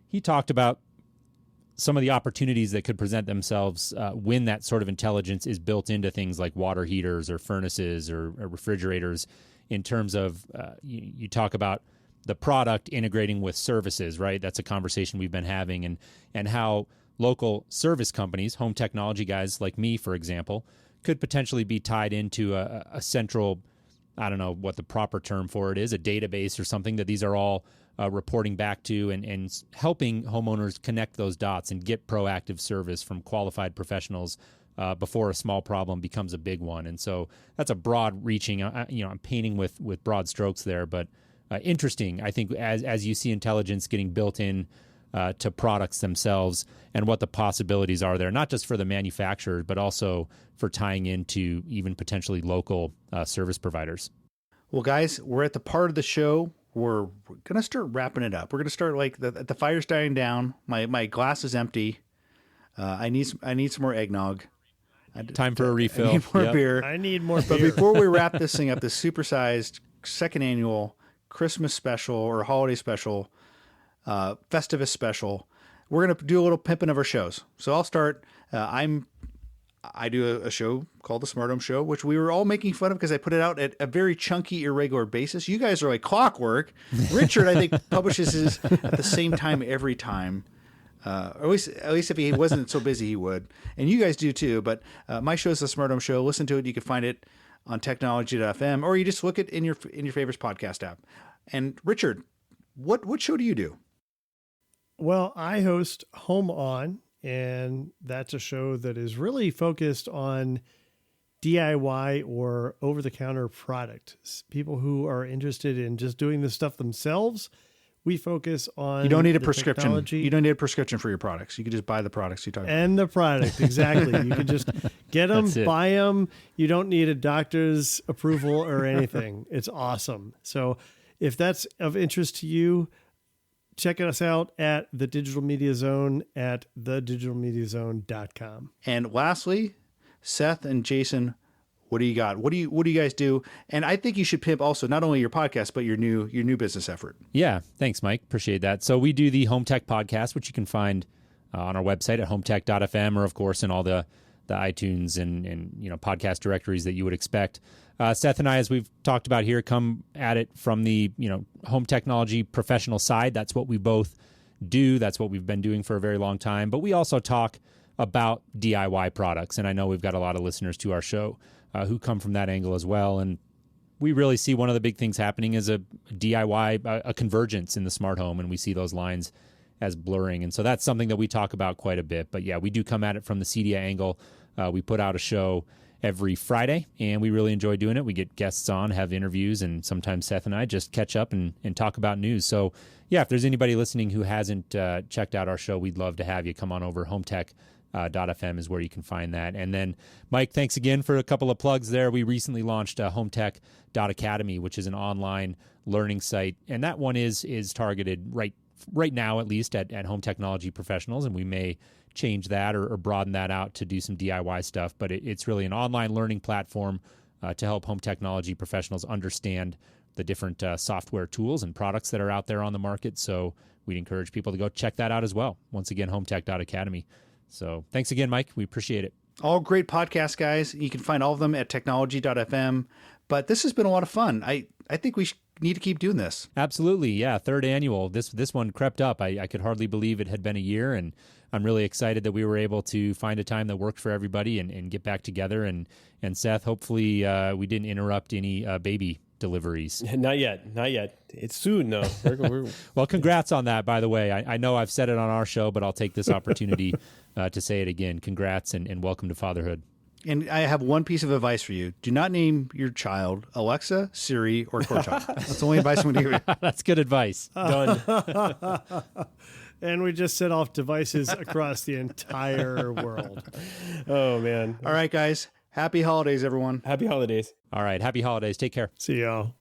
he talked about some of the opportunities that could present themselves when that sort of intelligence is built into things like water heaters or furnaces or refrigerators, in terms of you talk about the product integrating with services, right? That's a conversation we've been having, and how local service companies, home technology guys like me, for example, could potentially be tied into a central, I don't know what the proper term for it is, a database or something that these are all reporting back to, and helping homeowners connect those dots and get proactive service from qualified professionals before a small problem becomes a big one. And so that's a broad reaching, I'm painting with broad strokes there, but interesting. I think as you see intelligence getting built in to products themselves and what the possibilities are there, not just for the manufacturer, but also for tying into even potentially local service providers. Well, guys, we're at the part of the show where we're going to start wrapping it up. We're going to start like the fire's dying down. My glass is empty. I need some more eggnog. Time for a refill. I need more beer. I need more beer. But before we wrap this thing up, this supersized second annual Christmas special or holiday special, Festivus special, we're going to do a little pimping of our shows. So I'll start. I do a show called The Smart Home Show, which we were all making fun of because I put it out at a very chunky, irregular basis. You guys are like clockwork. Richard, I think, publishes his at the same time every time. Or at least if he wasn't so busy, he would. And you guys do too. But my show is The Smart Home Show. Listen to it. You can find it on Technology.fm, or you just look it in your favorite podcast app. And Richard, what show do you do? Well, I host Home On, and that's a show that is really focused on DIY or over-the-counter products. People who are interested in just doing this stuff themselves. We focus on. You don't need a prescription. Technology. You don't need a prescription for your products. You can just buy the products you talk about. And the product, exactly. You can just get them, buy them. You don't need a doctor's approval or anything. It's awesome. So if that's of interest to you, check us out at the Digital Media Zone at thedigitalmediazone.com. And lastly, Seth and Jason, what do you got? What do you guys do? And I think you should pimp also not only your podcast but your new business effort. Yeah, thanks, Mike. Appreciate that. So we do the Home Tech podcast, which you can find on our website at HomeTech.fm, or of course in all the iTunes and podcast directories that you would expect. Seth and I, as we've talked about here, come at it from the home technology professional side. That's what we both do. That's what we've been doing for a very long time. But we also talk about DIY products, and I know we've got a lot of listeners to our show who come from that angle as well. And we really see one of the big things happening is a DIY, a convergence in the smart home, and we see those lines as blurring. And so that's something that we talk about quite a bit. But yeah, we do come at it from the CDI angle. We put out a show every Friday, and we really enjoy doing it. We get guests on, have interviews, and sometimes Seth and I just catch up and talk about news. So yeah, if there's anybody listening who hasn't checked out our show, we'd love to have you come on over. HomeTech.fm is where you can find that. And then, Mike, thanks again for a couple of plugs there. We recently launched HomeTech.academy, which is an online learning site, and that one is targeted right now, at least, at home technology professionals, and we may change that or broaden that out to do some DIY stuff. But it's really an online learning platform to help home technology professionals understand the different software tools and products that are out there on the market. So we'd encourage people to go check that out as well. Once again, HomeTech.academy. So thanks again, Mike. We appreciate it. All great podcasts, guys. You can find all of them at technology.fm. But this has been a lot of fun. I think we need to keep doing this. Absolutely. Yeah. 3rd annual. This one crept up. I could hardly believe it had been a year, and I'm really excited that we were able to find a time that worked for everybody and get back together. And Seth, hopefully we didn't interrupt any baby deliveries. Not yet. It's soon, though. We're... Well, congrats on that, by the way. I know I've said it on our show, but I'll take this opportunity to say it again. Congrats and welcome to fatherhood. And I have one piece of advice for you. Do not name your child Alexa, Siri, or Cortana. That's the only advice I'm going to give you. That's good advice. Done. And we just set off devices across the entire world. Oh, man. All right, guys. Happy holidays, everyone. Happy holidays. All right. Happy holidays. Take care. See y'all.